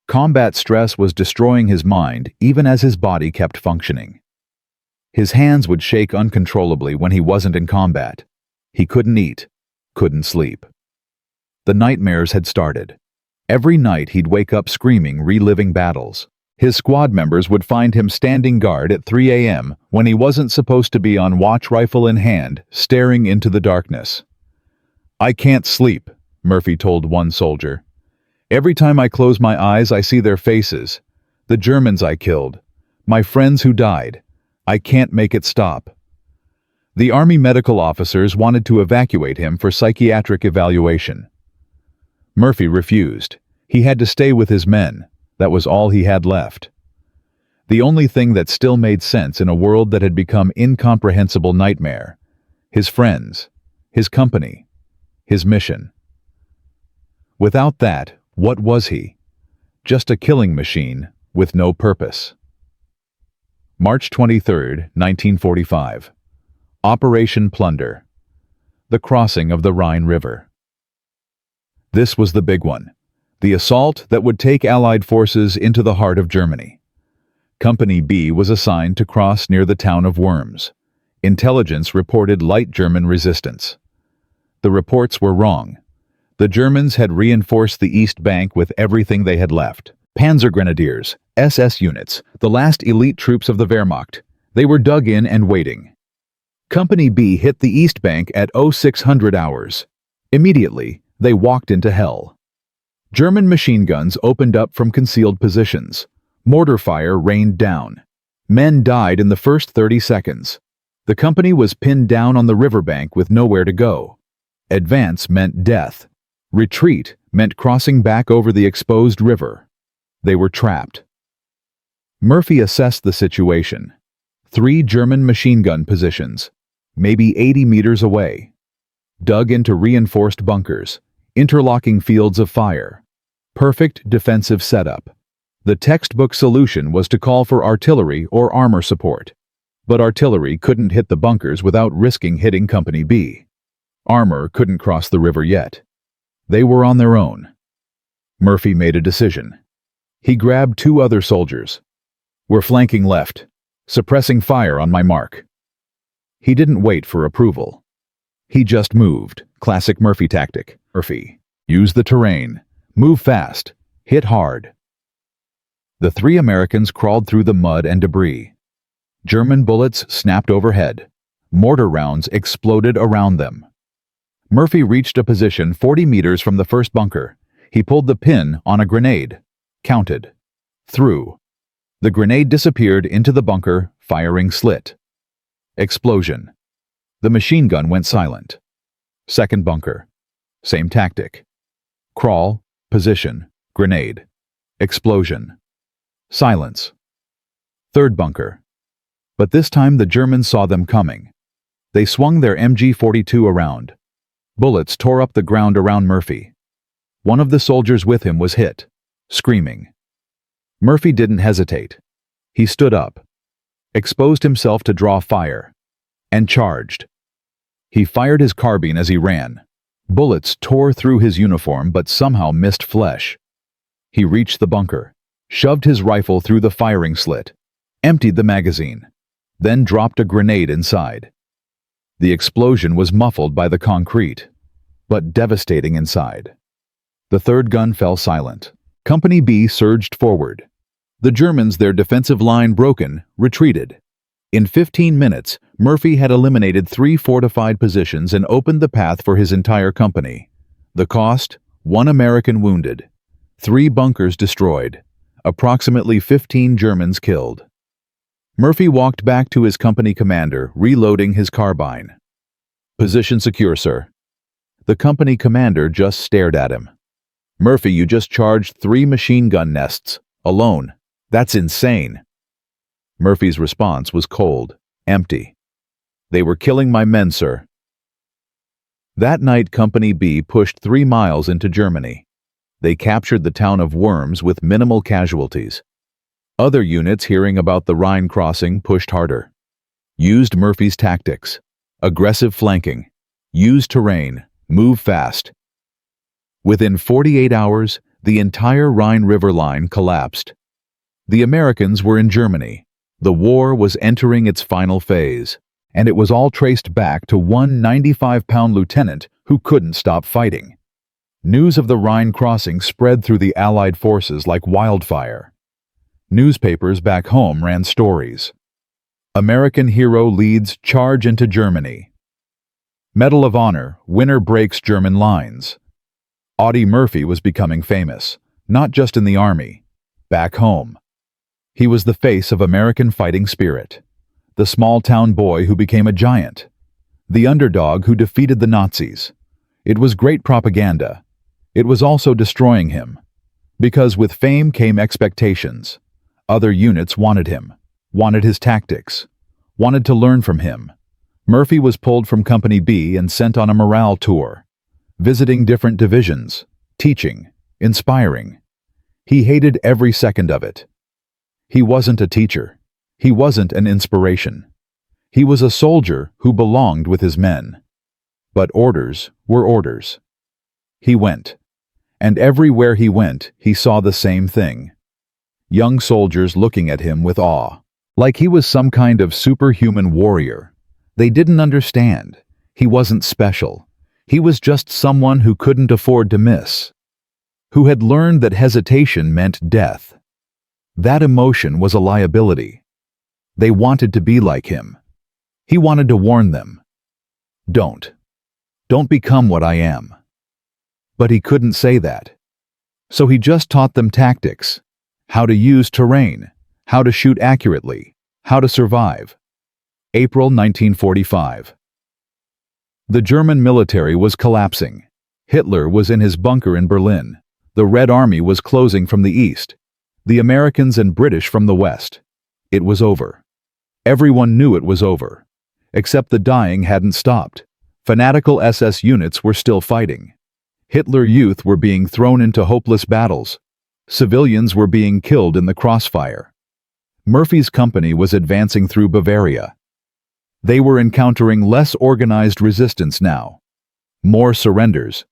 Combat stress was destroying his mind even as his body kept functioning. His hands would shake uncontrollably when he wasn't in combat. He couldn't eat, couldn't sleep. The nightmares had started. Every night he'd wake up screaming, reliving battles. His squad members would find him standing guard at 3 a.m. when he wasn't supposed to be on watch, rifle in hand, staring into the darkness. "I can't sleep," Murphy told one soldier. "Every time I close my eyes, I see their faces. The Germans I killed. My friends who died. I can't make it stop." The Army medical officers wanted to evacuate him for psychiatric evaluation. Murphy refused. He had to stay with his men. That was all he had left. The only thing that still made sense in a world that had become incomprehensible nightmare. His friends, his company, his mission. Without that, what was he? Just a killing machine with no purpose. March 23, 1945. Operation Plunder. The crossing of the Rhine River. This was the big one. The assault that would take Allied forces into the heart of Germany. Company B was assigned to cross near the town of Worms. Intelligence reported light German resistance. The reports were wrong. The Germans had reinforced the East Bank with everything they had left. Panzer grenadiers, SS units, the last elite troops of the Wehrmacht. They were dug in and waiting. Company B hit the East Bank at 0600 hours. Immediately, they walked into hell. German machine guns opened up from concealed positions. Mortar fire rained down. Men died in the first 30 seconds. The company was pinned down on the riverbank with nowhere to go. Advance meant death. Retreat meant crossing back over the exposed river. They were trapped. Murphy assessed the situation. 3 German machine gun positions, maybe 80 meters away. Dug into reinforced bunkers, interlocking fields of fire. Perfect defensive setup. The textbook solution was to call for artillery or armor support. But artillery couldn't hit the bunkers without risking hitting Company B. Armor couldn't cross the river yet. They were on their own. Murphy made a decision. He grabbed 2 other soldiers. "We're flanking left. Suppressing fire on my mark." He didn't wait for approval. He just moved. Classic Murphy tactic. Murphy. Use the terrain. Move fast. Hit hard. The 3 Americans crawled through the mud and debris. German bullets snapped overhead. Mortar rounds exploded around them. Murphy reached a position 40 meters from the first bunker. He pulled the pin on a grenade. Counted. Threw. The grenade disappeared into the bunker, firing slit. Explosion. The machine gun went silent. Second bunker. Same tactic. Crawl, position, grenade. Explosion. Silence. Third bunker. But this time the Germans saw them coming. They swung their MG-42 around. Bullets tore up the ground around Murphy. One of the soldiers with him was hit, screaming. Murphy didn't hesitate. He stood up, exposed himself to draw fire, and charged. He fired his carbine as he ran. Bullets tore through his uniform but somehow missed flesh. He reached the bunker, shoved his rifle through the firing slit, emptied the magazine, then dropped a grenade inside. The explosion was muffled by the concrete, but devastating inside. The third gun fell silent. Company B surged forward. The Germans, their defensive line broken, retreated. In 15 minutes, Murphy had eliminated 3 fortified positions and opened the path for his entire company. The cost? 1 American wounded, 3 bunkers destroyed, approximately 15 Germans killed. Murphy walked back to his company commander, reloading his carbine. "Position secure, sir." The company commander just stared at him. "Murphy, you just charged 3 machine gun nests, alone. That's insane." Murphy's response was cold, empty. "They were killing my men, sir." That night, Company B pushed 3 miles into Germany. They captured the town of Worms with minimal casualties. Other units, hearing about the Rhine crossing, pushed harder. Used Murphy's tactics. Aggressive flanking. Use terrain. Move fast. Within 48 hours, the entire Rhine River line collapsed. The Americans were in Germany. The war was entering its final phase, and it was all traced back to one 95-pound lieutenant who couldn't stop fighting. News of the Rhine crossing spread through the Allied forces like wildfire. Newspapers back home ran stories. American hero leads charge into Germany. Medal of Honor, winner breaks German lines. Audie Murphy was becoming famous, not just in the army, back home. He was the face of American fighting spirit, the small-town boy who became a giant, the underdog who defeated the Nazis. It was great propaganda. It was also destroying him, because with fame came expectations. Other units wanted him, wanted his tactics, wanted to learn from him. Murphy was pulled from Company B and sent on a morale tour, visiting different divisions, teaching, inspiring. He hated every second of it. He wasn't a teacher. He wasn't an inspiration. He was a soldier who belonged with his men. But orders were orders. He went, and everywhere he went, he saw the same thing. Young soldiers looking at him with awe, like he was some kind of superhuman warrior. They didn't understand. He wasn't special. He was just someone who couldn't afford to miss, who had learned that hesitation meant death. That emotion was a liability. They wanted to be like him. He wanted to warn them. Don't become what I am. But he couldn't say that. So he just taught them tactics, how to use terrain, how to shoot accurately, how to survive. April 1945. The German military was collapsing. Hitler was in his bunker in Berlin. The Red Army was closing from the east. The Americans and British from the west. It was over. Everyone knew it was over. Except the dying hadn't stopped. Fanatical SS units were still fighting. Hitler Youth were being thrown into hopeless battles. Civilians were being killed in the crossfire. Murphy's company was advancing through Bavaria. They were encountering less organized resistance now. More surrenders,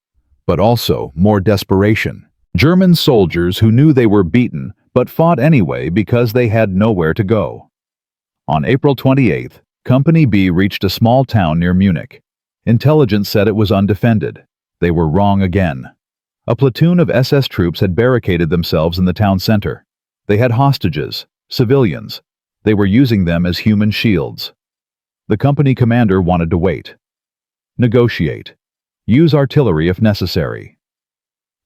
but also more desperation. German soldiers who knew they were beaten but fought anyway because they had nowhere to go. On April 28th, Company B reached a small town near Munich. Intelligence said it was undefended. They were wrong again. A platoon of SS troops had barricaded themselves in the town center. They had hostages, civilians. They were using them as human shields. The company commander wanted to wait. Negotiate. Use artillery if necessary.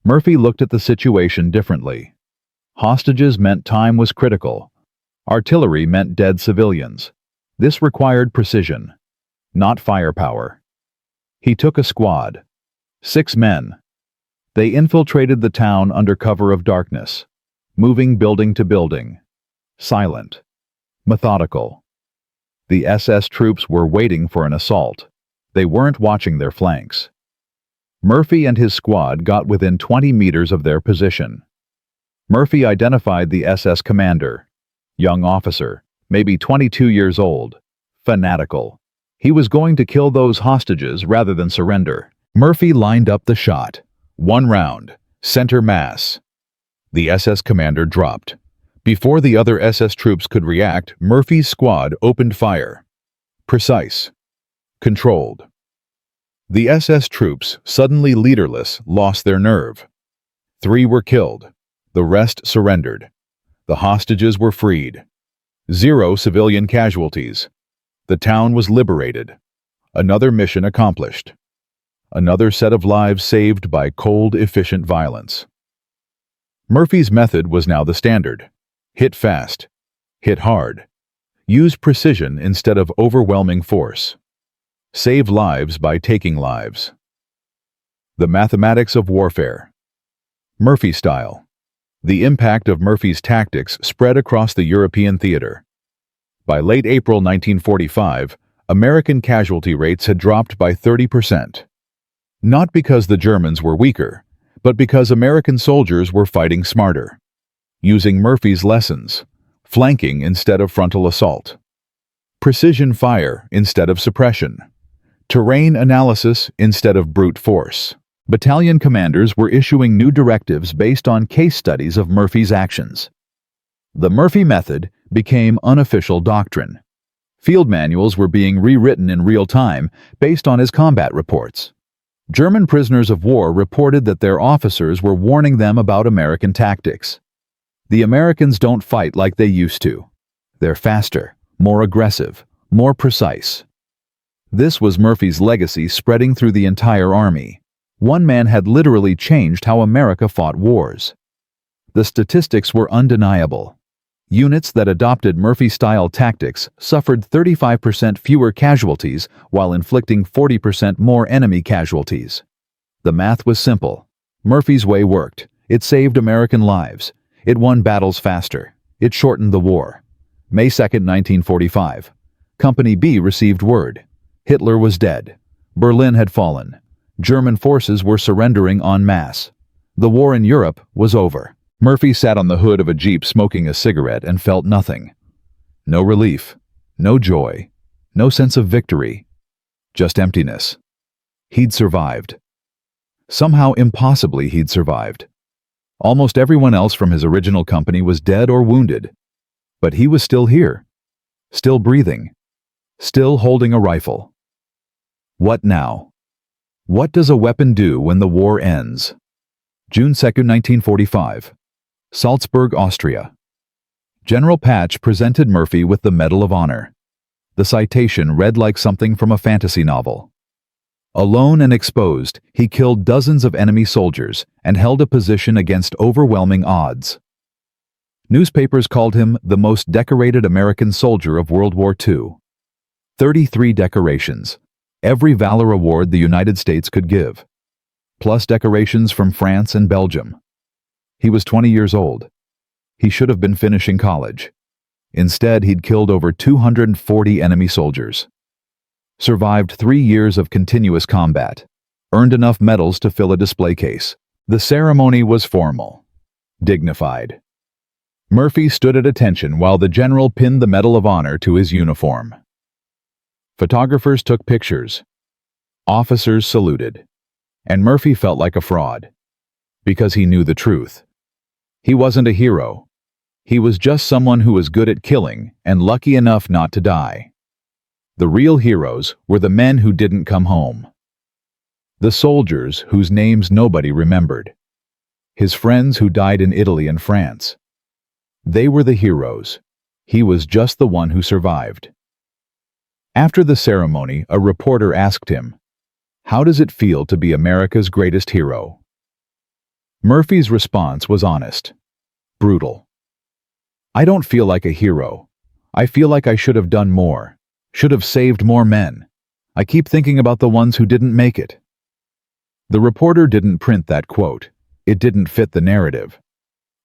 Murphy looked at the situation differently. Hostages meant time was critical. Artillery meant dead civilians. This required precision, not firepower. He took a squad. 6 men. They infiltrated the town under cover of darkness, moving building to building. Silent. Methodical. The SS troops were waiting for an assault. They weren't watching their flanks. Murphy and his squad got within 20 meters of their position. Murphy identified the SS commander. Young officer, maybe 22 years old. Fanatical. He was going to kill those hostages rather than surrender. Murphy lined up the shot. 1 round. Center mass. The SS commander dropped. Before the other SS troops could react, Murphy's squad opened fire. Precise. Controlled. The SS troops, suddenly leaderless, lost their nerve. 3 were killed. The rest surrendered. The hostages were freed. 0 civilian casualties. The town was liberated. Another mission accomplished. Another set of lives saved by cold, efficient violence. Murphy's method was now the standard. Hit fast. Hit hard. Use precision instead of overwhelming force. Save lives by taking lives. The mathematics of warfare. Murphy style. The impact of Murphy's tactics spread across the European theater. By late April 1945, American casualty rates had dropped by 30%. Not because the Germans were weaker, but because American soldiers were fighting smarter. Using Murphy's lessons, flanking instead of frontal assault. Precision fire instead of suppression. Terrain analysis instead of brute force. Battalion commanders were issuing new directives based on case studies of Murphy's actions. The Murphy method became unofficial doctrine. Field manuals were being rewritten in real time based on his combat reports. German prisoners of war reported that their officers were warning them about American tactics. The Americans don't fight like they used to. They're faster, more aggressive, more precise. This was Murphy's legacy spreading through the entire army. One man had literally changed how America fought wars. The statistics were undeniable. Units that adopted Murphy-style tactics suffered 35% fewer casualties while inflicting 40% more enemy casualties. The math was simple. Murphy's way worked. It saved American lives. It won battles faster. It shortened the war. May 2, 1945. Company B received word. Hitler was dead. Berlin had fallen. German forces were surrendering en masse. The war in Europe was over. Murphy sat on the hood of a Jeep smoking a cigarette and felt nothing. No relief, no joy, no sense of victory, just emptiness. He'd survived. Somehow impossibly he'd survived. Almost everyone else from his original company was dead or wounded. But he was still here, still breathing, still holding a rifle. What now? What does a weapon do when the war ends? June 2, 1945. Salzburg, Austria. General Patch presented Murphy with the Medal of Honor. The citation read like something from a fantasy novel. Alone and exposed, he killed dozens of enemy soldiers and held a position against overwhelming odds. Newspapers called him the most decorated American soldier of World War II. 33 decorations, every valor award the United States could give, plus decorations from France and Belgium. He was 20 years old. He should have been finishing college. Instead, he'd killed over 240 enemy soldiers. Survived 3 years of continuous combat. Earned enough medals to fill a display case. The ceremony was formal, dignified. Murphy stood at attention while the general pinned the Medal of Honor to his uniform. Photographers took pictures. Officers saluted. And Murphy felt like a fraud. Because he knew the truth. He wasn't a hero. He was just someone who was good at killing and lucky enough not to die. The real heroes were the men who didn't come home. The soldiers whose names nobody remembered. His friends who died in Italy and France. They were the heroes. He was just the one who survived. After the ceremony, a reporter asked him, "How does it feel to be America's greatest hero?" Murphy's response was honest, brutal. "I don't feel like a hero. I feel like I should have done more, should have saved more men. I keep thinking about the ones who didn't make it." The reporter didn't print that quote. It didn't fit the narrative.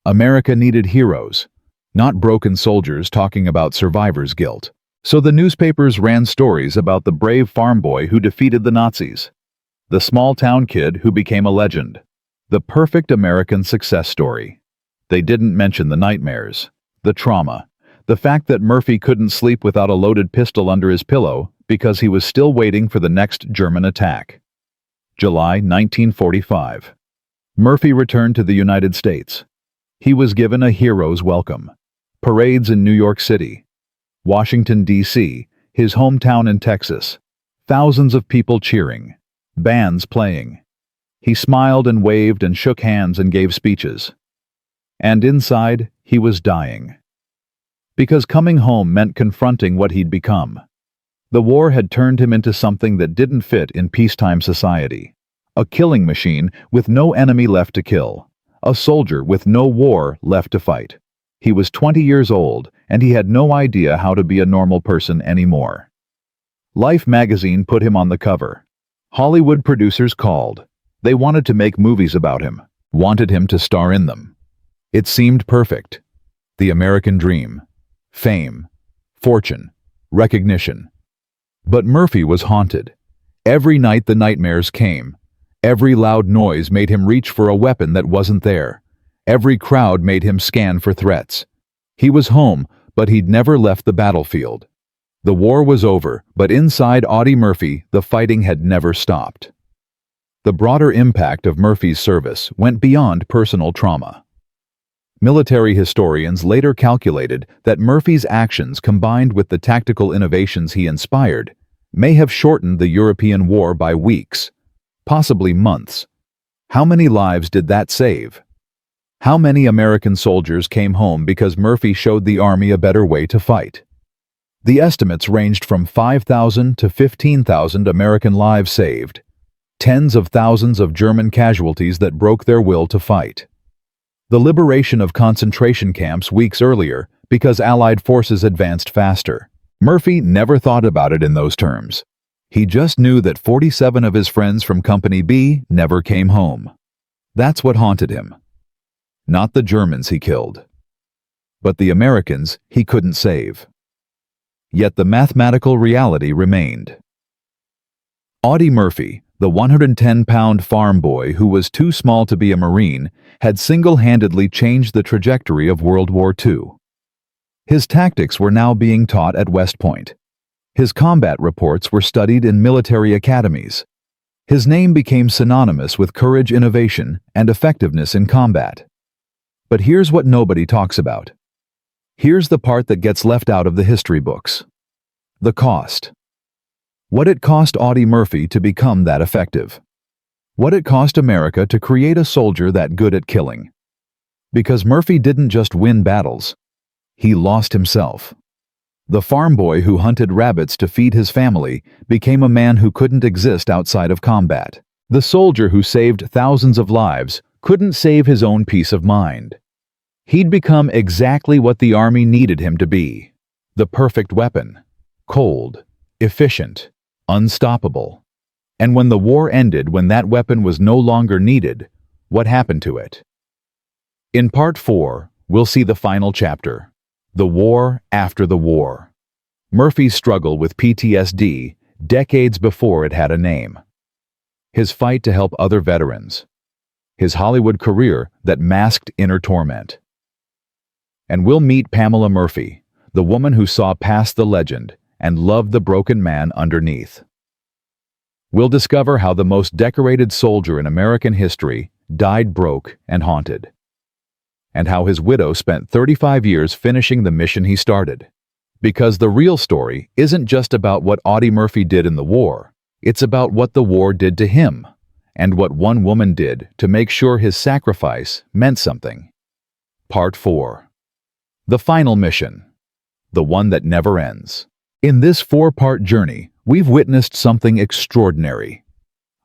America needed heroes, not broken soldiers talking about survivor's guilt. So the newspapers ran stories about the brave farm boy who defeated the Nazis, the small-town kid who became a legend, the perfect American success story. They didn't mention the nightmares, the trauma, the fact that Murphy couldn't sleep without a loaded pistol under his pillow because he was still waiting for the next German attack. July 1945. Murphy returned to the United States. He was given a hero's welcome. Parades in New York City, Washington, D.C., his hometown in Texas. Thousands of people cheering, bands playing. He smiled and waved and shook hands and gave speeches. And inside, he was dying. Because coming home meant confronting what he'd become. The war had turned him into something that didn't fit in peacetime society. A killing machine with no enemy left to kill. A soldier with no war left to fight. He was 20 years old, and he had no idea how to be a normal person anymore. Life magazine put him on the cover. Hollywood producers called. They wanted to make movies about him, wanted him to star in them. It seemed perfect. The American dream. Fame. Fortune. Recognition. But Murphy was haunted. Every night the nightmares came. Every loud noise made him reach for a weapon that wasn't there. Every crowd made him scan for threats. He was home, but he'd never left the battlefield. The war was over, but inside Audie Murphy, the fighting had never stopped. The broader impact of Murphy's service went beyond personal trauma. Military historians later calculated that Murphy's actions, combined with the tactical innovations he inspired, may have shortened the European war by weeks, possibly months. How many lives did that save? How many American soldiers came home because Murphy showed the army a better way to fight? The estimates ranged from 5,000 to 15,000 American lives saved, tens of thousands of German casualties that broke their will to fight. The liberation of concentration camps weeks earlier because Allied forces advanced faster. Murphy never thought about it in those terms. He just knew that 47 of his friends from Company B never came home. That's what haunted him. Not the Germans he killed, but the Americans he couldn't save. Yet the mathematical reality remained. Audie Murphy, the 110-pound farm boy who was too small to be a Marine, had single-handedly changed the trajectory of World War II. His tactics were now being taught at West Point. His combat reports were studied in military academies. His name became synonymous with courage, innovation, and effectiveness in combat. But here's what nobody talks about. Here's the part that gets left out of the history books. The cost. What it cost Audie Murphy to become that effective. What it cost America to create a soldier that good at killing. Because Murphy didn't just win battles. He lost himself. The farm boy who hunted rabbits to feed his family became a man who couldn't exist outside of combat. The soldier who saved thousands of lives couldn't save his own peace of mind. He'd become exactly what the army needed him to be. The perfect weapon. Cold, efficient, unstoppable. And when the war ended, when that weapon was no longer needed, what happened to it? In Part 4, we'll see the final chapter. The war after the war. Murphy's struggle with PTSD decades before it had a name. His fight to help other veterans. His Hollywood career that masked inner torment. And we'll meet Pamela Murphy, the woman who saw past the legend and loved the broken man underneath. We'll discover how the most decorated soldier in American history died broke and haunted, and how his widow spent 35 years finishing the mission he started. Because the real story isn't just about what Audie Murphy did in the war, it's about what the war did to him, and what one woman did to make sure his sacrifice meant something. Part 4. The final mission. The one that never ends. In this four-part journey, we've witnessed something extraordinary.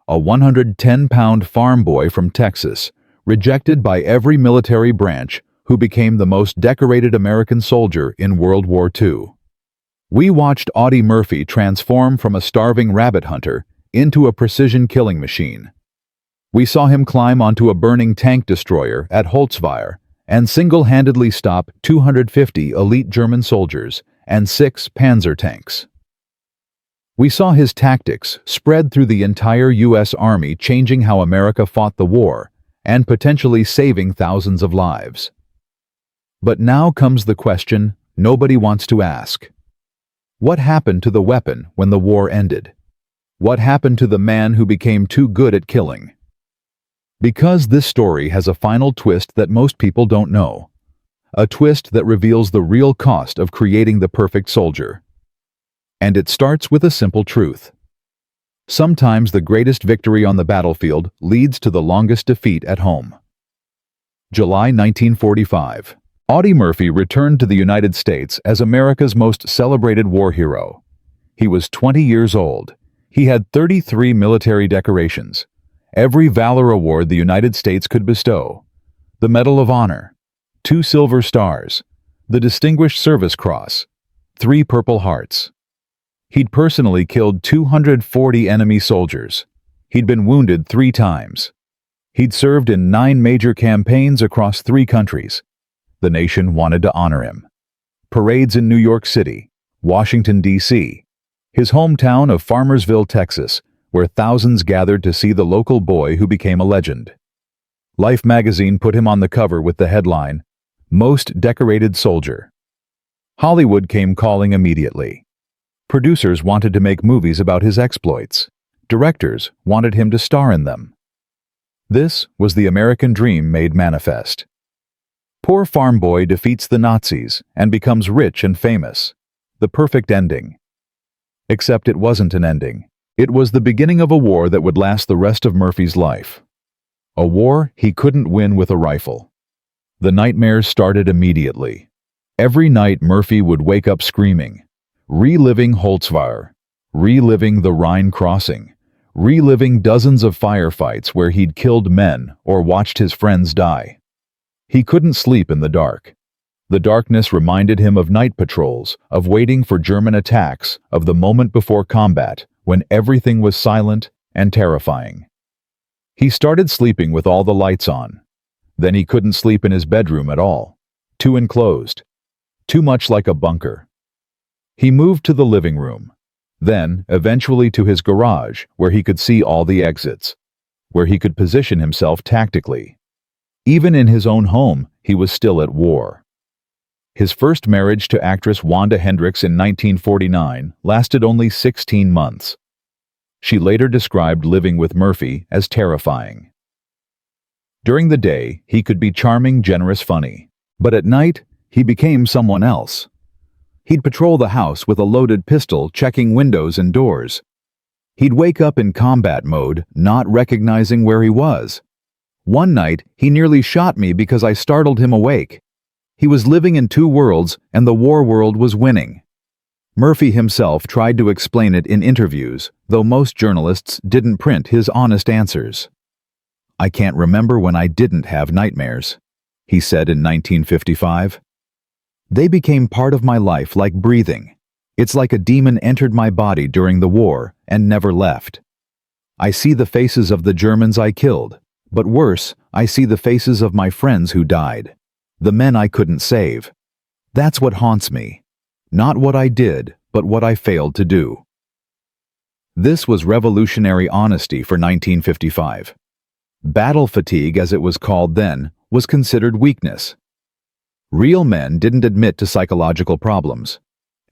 A 110-pound farm boy from Texas, rejected by every military branch, who became the most decorated American soldier in World War II. We watched Audie Murphy transform from a starving rabbit hunter into a precision killing machine. We saw him climb onto a burning tank destroyer at Holtzwihr and single-handedly stop 250 elite German soldiers and 6 Panzer tanks. We saw his tactics spread through the entire U.S. Army, changing how America fought the war and potentially saving thousands of lives. But now comes the question nobody wants to ask. What happened to the weapon when the war ended? What happened to the man who became too good at killing? Because this story has a final twist that most people don't know. A twist that reveals the real cost of creating the perfect soldier. And it starts with a simple truth. Sometimes the greatest victory on the battlefield leads to the longest defeat at home. July 1945. Audie Murphy returned to the United States as America's most celebrated war hero. He was 20 years old. He had 33 military decorations, every valor award the United States could bestow, the Medal of Honor, 2 Silver Stars, the Distinguished Service Cross, 3 Purple Hearts. He'd personally killed 240 enemy soldiers. He'd been wounded 3 times. He'd served in 9 major campaigns across 3 countries. The nation wanted to honor him. Parades in New York City, Washington, D.C., his hometown of Farmersville, Texas, where thousands gathered to see the local boy who became a legend. Life magazine put him on the cover with the headline, "Most Decorated Soldier." Hollywood came calling immediately. Producers wanted to make movies about his exploits. Directors wanted him to star in them. This was the American dream made manifest. Poor farm boy defeats the Nazis and becomes rich and famous. The perfect ending. Except it wasn't an ending. It was the beginning of a war that would last the rest of Murphy's life. A war he couldn't win with a rifle. The nightmares started immediately. Every night Murphy would wake up screaming, reliving Holtzwihr, reliving the Rhine crossing, reliving dozens of firefights where he'd killed men or watched his friends die. He couldn't sleep in the dark. The darkness reminded him of night patrols, of waiting for German attacks, of the moment before combat, when everything was silent and terrifying. He started sleeping with all the lights on. Then he couldn't sleep in his bedroom at all. Too enclosed. Too much like a bunker. He moved to the living room. Then, eventually to his garage, where he could see all the exits. Where he could position himself tactically. Even in his own home, he was still at war. His first marriage to actress Wanda Hendricks in 1949 lasted only 16 months. She later described living with Murphy as terrifying. During the day, he could be charming, generous, funny. But at night, he became someone else. He'd patrol the house with a loaded pistol, checking windows and doors. He'd wake up in combat mode, not recognizing where he was. One night, he nearly shot me because I startled him awake. He was living in 2 worlds, and the war world was winning. Murphy himself tried to explain it in interviews, though most journalists didn't print his honest answers. "I can't remember when I didn't have nightmares," he said in 1955. "They became part of my life like breathing. It's like a demon entered my body during the war and never left. I see the faces of the Germans I killed, but worse, I see the faces of my friends who died. The men I couldn't save. That's what haunts me. Not what I did, but what I failed to do." This was revolutionary honesty for 1955. Battle fatigue, as it was called then, was considered weakness. Real men didn't admit to psychological problems,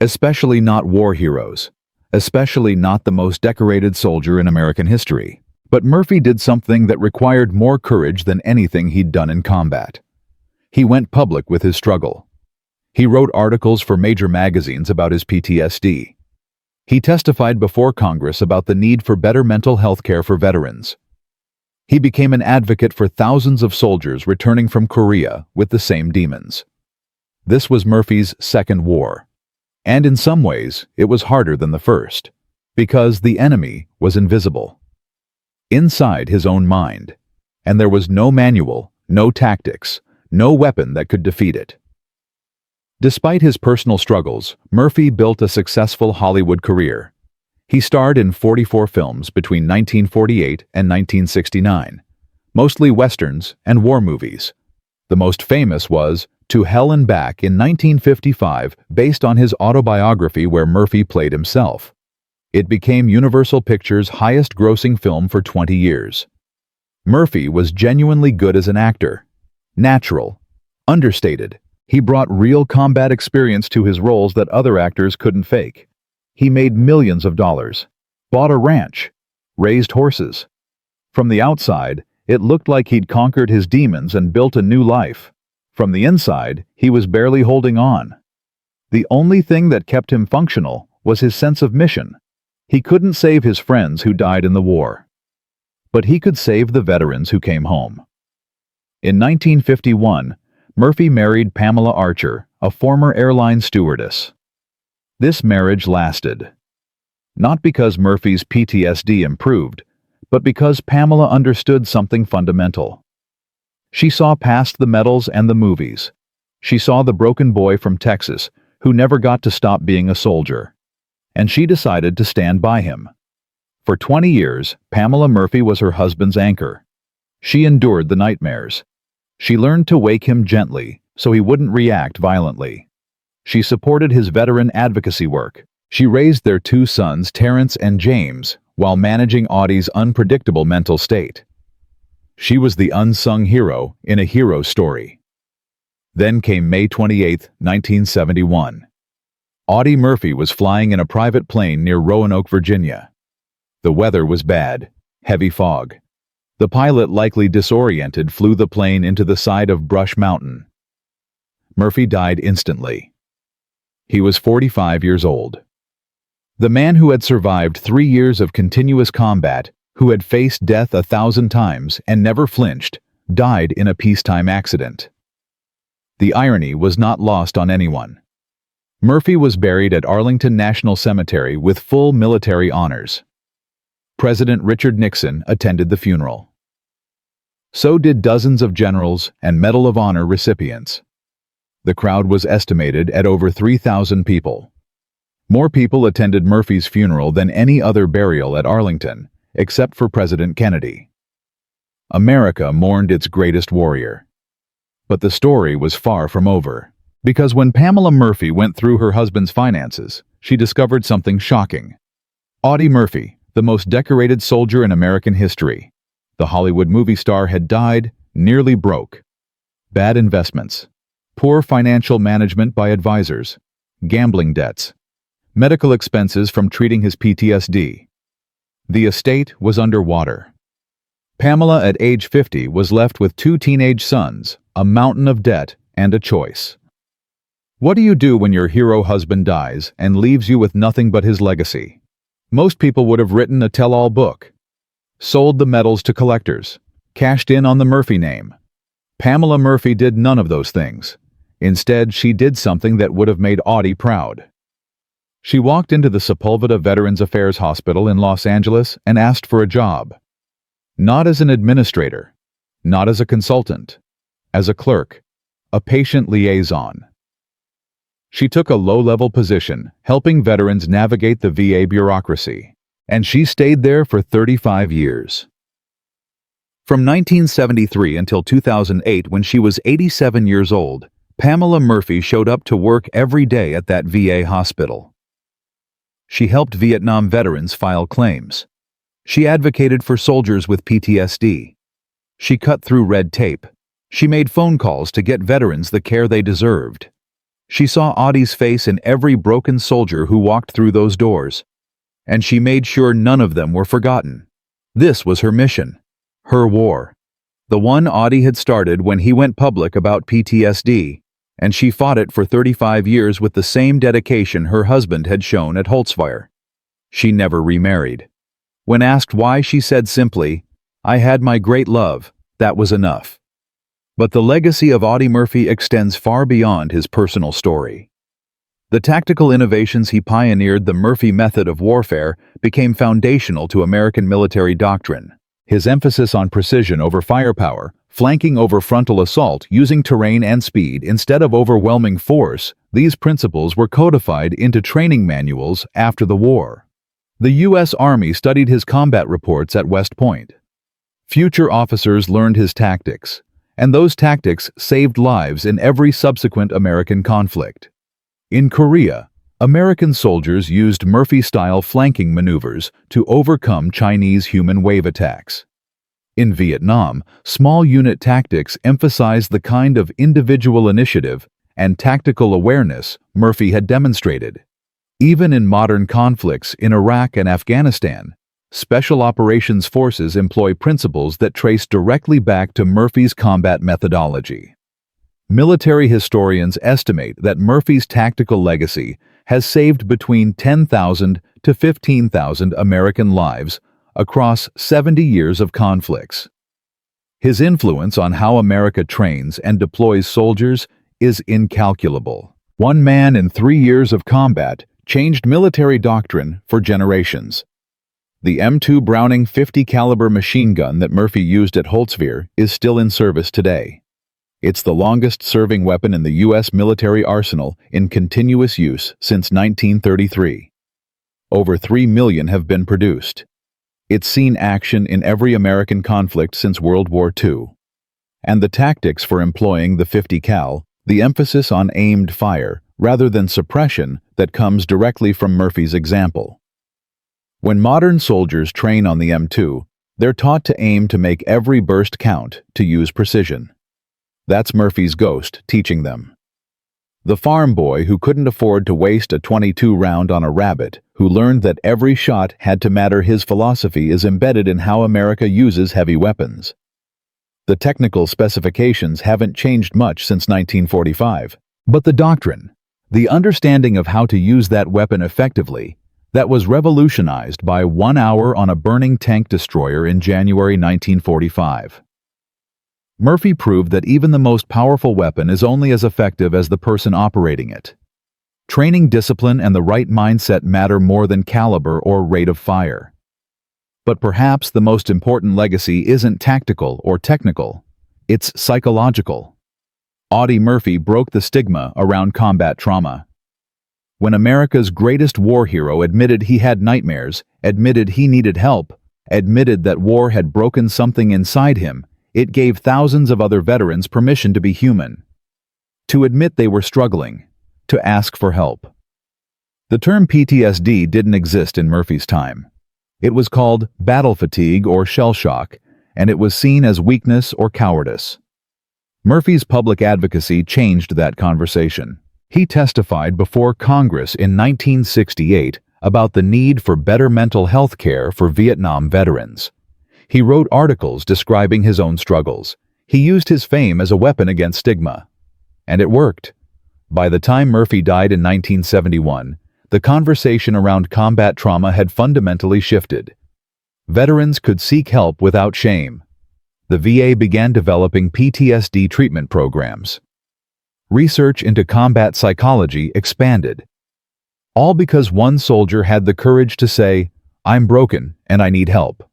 especially not war heroes, especially not the most decorated soldier in American history. But Murphy did something that required more courage than anything he'd done in combat. He went public with his struggle. He wrote articles for major magazines about his PTSD. He testified before Congress about the need for better mental health care for veterans. He became an advocate for thousands of soldiers returning from Korea with the same demons. This was Murphy's second war. And in some ways, it was harder than the first, because the enemy was invisible. Inside his own mind, and there was no manual, no tactics, no weapon that could defeat it. Despite his personal struggles, Murphy built a successful Hollywood career. He starred in 44 films between 1948 and 1969, mostly westerns and war movies. The most famous was To Hell and Back in 1955, based on his autobiography where Murphy played himself. It became Universal Pictures' highest-grossing film for 20 years. Murphy was genuinely good as an actor. Natural. Understated. He brought real combat experience to his roles that other actors couldn't fake. He made millions of dollars, bought a ranch, raised horses. From the outside, it looked like he'd conquered his demons and built a new life. From the inside, he was barely holding on. The only thing that kept him functional was his sense of mission. He couldn't save his friends who died in the war, but he could save the veterans who came home. In 1951, Murphy married Pamela Archer, a former airline stewardess. This marriage lasted, not because Murphy's PTSD improved, but because Pamela understood something fundamental. She saw past the medals and the movies. She saw the broken boy from Texas who never got to stop being a soldier. And she decided to stand by him. For 20 years, Pamela Murphy was her husband's anchor. She endured the nightmares. She learned to wake him gently so he wouldn't react violently. She supported his veteran advocacy work. She raised their two sons, Terrence and James, while managing Audie's unpredictable mental state. She was the unsung hero in a hero story. Then came May 28, 1971. Audie Murphy was flying in a private plane near Roanoke, Virginia. The weather was bad, heavy fog. The pilot, likely disoriented, flew the plane into the side of Brush Mountain. Murphy died instantly. He was 45 years old. The man who had survived 3 years of continuous combat, who had faced death 1,000 times and never flinched, died in a peacetime accident. The irony was not lost on anyone. Murphy was buried at Arlington National Cemetery with full military honors. President Richard Nixon attended the funeral. So did dozens of generals and Medal of Honor recipients. The crowd was estimated at over 3,000 people. More people attended Murphy's funeral than any other burial at Arlington, except for President Kennedy. America mourned its greatest warrior. But the story was far from over, because when Pamela Murphy went through her husband's finances, she discovered something shocking. Audie Murphy, the most decorated soldier in American history, the Hollywood movie star, had died nearly broke. Bad investments, poor financial management by advisors, gambling debts, medical expenses from treating his PTSD. The estate was underwater. Pamela, at age 50, was left with 2 teenage sons, a mountain of debt, and a choice. What do you do when your hero husband dies and leaves you with nothing but his legacy? Most people would have written a tell-all book, sold the medals to collectors, cashed in on the Murphy name. Pamela Murphy did none of those things. Instead, she did something that would have made Audie proud. She walked into the Sepulveda Veterans Affairs Hospital in Los Angeles and asked for a job. Not as an administrator, not as a consultant, as a clerk, a patient liaison. She took a low-level position, helping veterans navigate the VA bureaucracy, and she stayed there for 35 years. From 1973 until 2008, when she was 87 years old, Pamela Murphy showed up to work every day at that VA hospital. She helped Vietnam veterans file claims. She advocated for soldiers with PTSD. She cut through red tape. She made phone calls to get veterans the care they deserved. She saw Audie's face in every broken soldier who walked through those doors, and she made sure none of them were forgotten. This was her mission, her war, the one Audie had started when he went public about PTSD, and she fought it for 35 years with the same dedication her husband had shown at Holtzwihr. She never remarried. When asked why, she said simply, "I had my great love, that was enough." But the legacy of Audie Murphy extends far beyond his personal story. The tactical innovations he pioneered, the Murphy method of warfare, became foundational to American military doctrine. His emphasis on precision over firepower, flanking over frontal assault, using terrain and speed instead of overwhelming force, these principles were codified into training manuals after the war. The U.S. Army studied his combat reports at West Point. Future officers learned his tactics, and those tactics saved lives in every subsequent American conflict. In Korea, American soldiers used Murphy-style flanking maneuvers to overcome Chinese human wave attacks. In Vietnam, small unit tactics emphasized the kind of individual initiative and tactical awareness Murphy had demonstrated. Even in modern conflicts in Iraq and Afghanistan, Special Operations Forces employ principles that trace directly back to Murphy's combat methodology. Military historians estimate that Murphy's tactical legacy has saved between 10,000 to 15,000 American lives across 70 years of conflicts. His influence on how America trains and deploys soldiers is incalculable. One man in 3 years of combat changed military doctrine for generations. The M2 Browning .50 caliber machine gun that Murphy used at Holtzwihr is still in service today. It's the longest-serving weapon in the U.S. military arsenal in continuous use since 1933. Over 3 million have been produced. It's seen action in every American conflict since World War II. And the tactics for employing the .50 cal, the emphasis on aimed fire rather than suppression that comes directly from Murphy's example. When modern soldiers train on the M2, they're taught to aim to make every burst count, to use precision. That's Murphy's ghost teaching them. The farm boy who couldn't afford to waste a .22 round on a rabbit, who learned that every shot had to matter, his philosophy is embedded in how America uses heavy weapons. The technical specifications haven't changed much since 1945, but the doctrine, the understanding of how to use that weapon effectively, that was revolutionized by 1 hour on a burning tank destroyer in January 1945. Murphy proved that even the most powerful weapon is only as effective as the person operating it. Training discipline and the right mindset matter more than caliber or rate of fire. But perhaps the most important legacy isn't tactical or technical, it's psychological. Audie Murphy broke the stigma around combat trauma. When America's greatest war hero admitted he had nightmares, admitted he needed help, admitted that war had broken something inside him, it gave thousands of other veterans permission to be human. To admit they were struggling, to ask for help. The term PTSD didn't exist in Murphy's time. It was called battle fatigue or shell shock, and it was seen as weakness or cowardice. Murphy's public advocacy changed that conversation. He testified before Congress in 1968 about the need for better mental health care for Vietnam veterans. He wrote articles describing his own struggles. He used his fame as a weapon against stigma. And it worked. By the time Murphy died in 1971, the conversation around combat trauma had fundamentally shifted. Veterans could seek help without shame. The VA began developing PTSD treatment programs. Research into combat psychology expanded. All because one soldier had the courage to say, "I'm broken and I need help."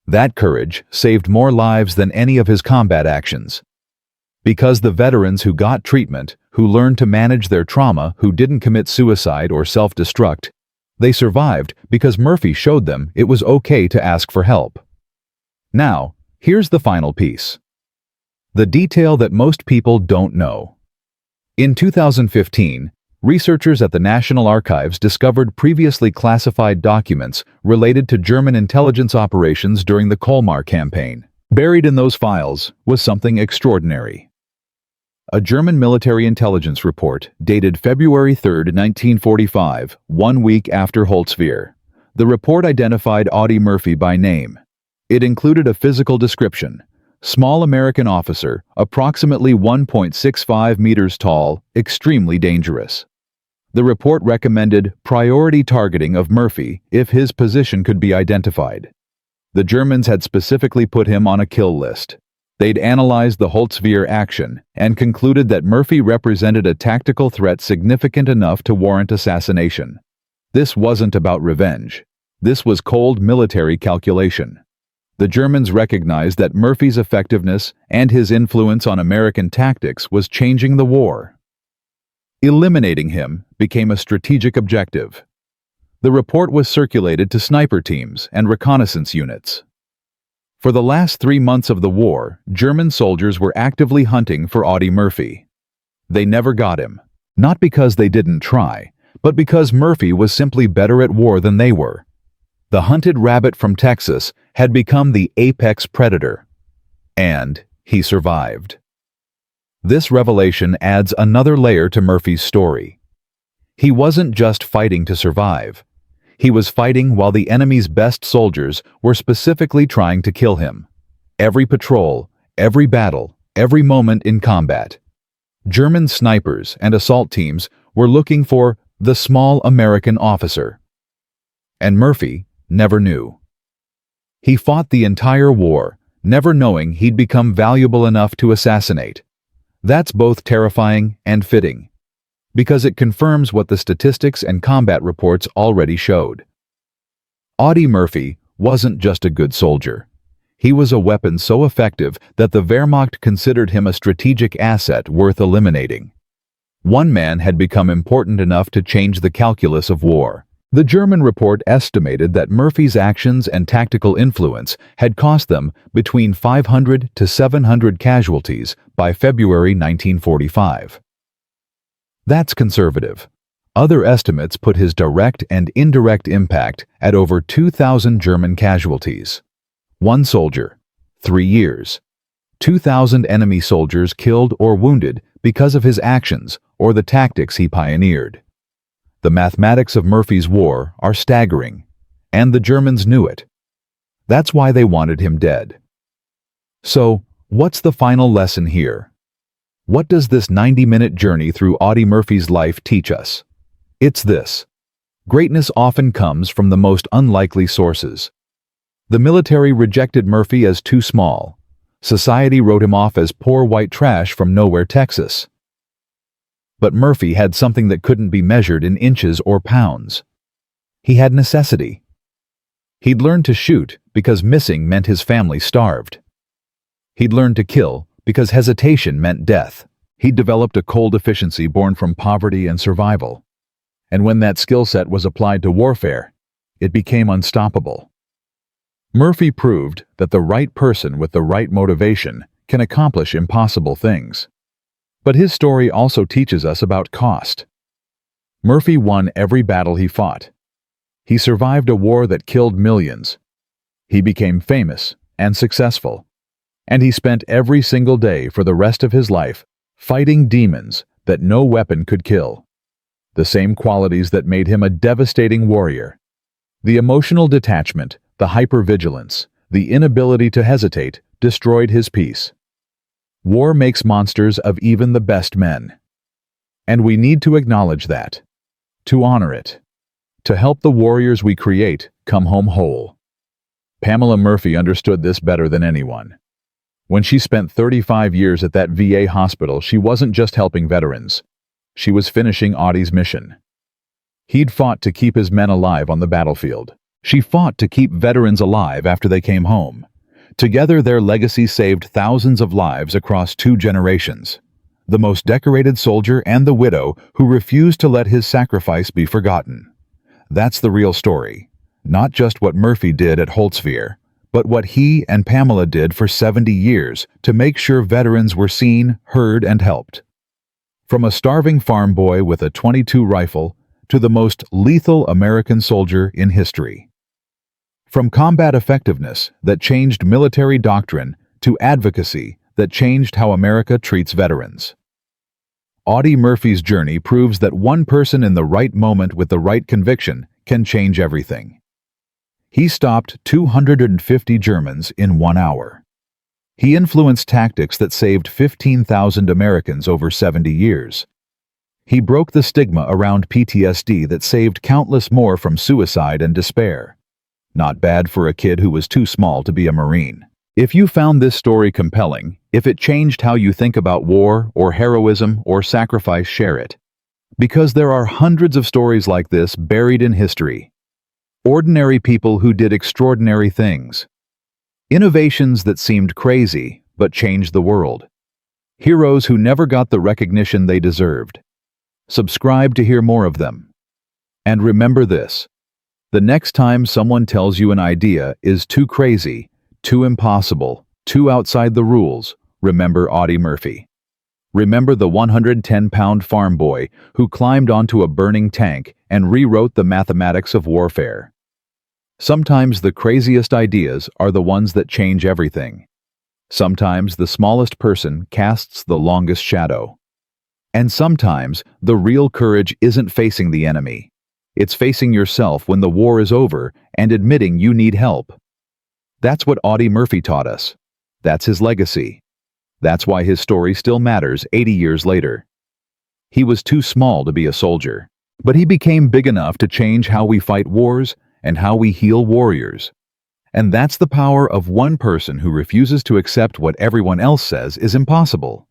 That courage saved more lives than any of his combat actions. Because the veterans who got treatment, who learned to manage their trauma, who didn't commit suicide or self-destruct, they survived because Murphy showed them it was okay to ask for help. Now, here's the final piece. The detail that most people don't know. In 2015, researchers at the National Archives discovered previously classified documents related to German intelligence operations during the Colmar campaign. Buried in those files was something extraordinary. A German military intelligence report dated February 3, 1945, 1 week after Holtzwihr. The report identified Audie Murphy by name. It included a physical description. Small American officer, approximately 1.65 meters tall, extremely dangerous. The report recommended priority targeting of Murphy if his position could be identified. The Germans had specifically put him on a kill list. They'd analyzed the Holtzwihr action and concluded that Murphy represented a tactical threat significant enough to warrant assassination. This wasn't about revenge. This was cold military calculation. The Germans recognized that Murphy's effectiveness and his influence on American tactics was changing the war. Eliminating him became a strategic objective. The report was circulated to sniper teams and reconnaissance units. For the last 3 months of the war, German soldiers were actively hunting for Audie Murphy. They never got him, not because they didn't try, but because Murphy was simply better at war than they were. The hunted rabbit from Texas had become the apex predator. And he survived. This revelation adds another layer to Murphy's story. He wasn't just fighting to survive. He was fighting while the enemy's best soldiers were specifically trying to kill him. Every patrol, every battle, every moment in combat. German snipers and assault teams were looking for the small American officer. And Murphy never knew. He fought the entire war, never knowing he'd become valuable enough to assassinate. That's both terrifying and fitting, because it confirms what the statistics and combat reports already showed. Audie Murphy wasn't just a good soldier. He was a weapon so effective that the Wehrmacht considered him a strategic asset worth eliminating. One man had become important enough to change the calculus of war. The German report estimated that Murphy's actions and tactical influence had cost them between 500 to 700 casualties by February 1945. That's conservative. Other estimates put his direct and indirect impact at over 2,000 German casualties. 1 soldier, 3 years. 2,000 enemy soldiers killed or wounded because of his actions or the tactics he pioneered. The mathematics of Murphy's war are staggering, and the Germans knew it. That's why they wanted him dead. So, what's the final lesson here? What does this 90-minute journey through Audie Murphy's life teach us? It's this. Greatness often comes from the most unlikely sources. The military rejected Murphy as too small. Society wrote him off as poor white trash from nowhere, Texas. But Murphy had something that couldn't be measured in inches or pounds. He had necessity. He'd learned to shoot because missing meant his family starved. He'd learned to kill because hesitation meant death. He'd developed a cold efficiency born from poverty and survival. And when that skill set was applied to warfare, it became unstoppable. Murphy proved that the right person with the right motivation can accomplish impossible things. But his story also teaches us about cost. Murphy won every battle he fought. He survived a war that killed millions. He became famous and successful. And he spent every single day for the rest of his life fighting demons that no weapon could kill. The same qualities that made him a devastating warrior. The emotional detachment, the hypervigilance, the inability to hesitate destroyed his peace. War makes monsters of even the best men. And we need to acknowledge that, to honor it, to help the warriors we create come home whole. Pamela Murphy understood this better than anyone. When she spent 35 years at that VA hospital, she wasn't just helping veterans. She was finishing Audie's mission. He'd fought to keep his men alive on the battlefield. She fought to keep veterans alive after they came home. Together, their legacy saved thousands of lives across 2 generations. The most decorated soldier and the widow who refused to let his sacrifice be forgotten. That's the real story. Not just what Murphy did at Holtzwihr, but what he and Pamela did for 70 years to make sure veterans were seen, heard, and helped. From a starving farm boy with a .22 rifle to the most lethal American soldier in history. From combat effectiveness that changed military doctrine to advocacy that changed how America treats veterans. Audie Murphy's journey proves that one person in the right moment with the right conviction can change everything. He stopped 250 Germans in 1 hour. He influenced tactics that saved 15,000 Americans over 70 years. He broke the stigma around PTSD that saved countless more from suicide and despair. Not bad for a kid who was too small to be a Marine. If you found this story compelling, if it changed how you think about war or heroism or sacrifice, share it. Because there are hundreds of stories like this buried in history. Ordinary people who did extraordinary things. Innovations that seemed crazy but changed the world. Heroes who never got the recognition they deserved. Subscribe to hear more of them. And remember this: the next time someone tells you an idea is too crazy, too impossible, too outside the rules, remember Audie Murphy. Remember the 110-pound farm boy who climbed onto a burning tank and rewrote the mathematics of warfare. Sometimes the craziest ideas are the ones that change everything. Sometimes the smallest person casts the longest shadow. And sometimes the real courage isn't facing the enemy. It's facing yourself when the war is over and admitting you need help. That's what Audie Murphy taught us. That's his legacy. That's why his story still matters 80 years later. He was too small to be a soldier, but he became big enough to change how we fight wars and how we heal warriors. And that's the power of one person who refuses to accept what everyone else says is impossible.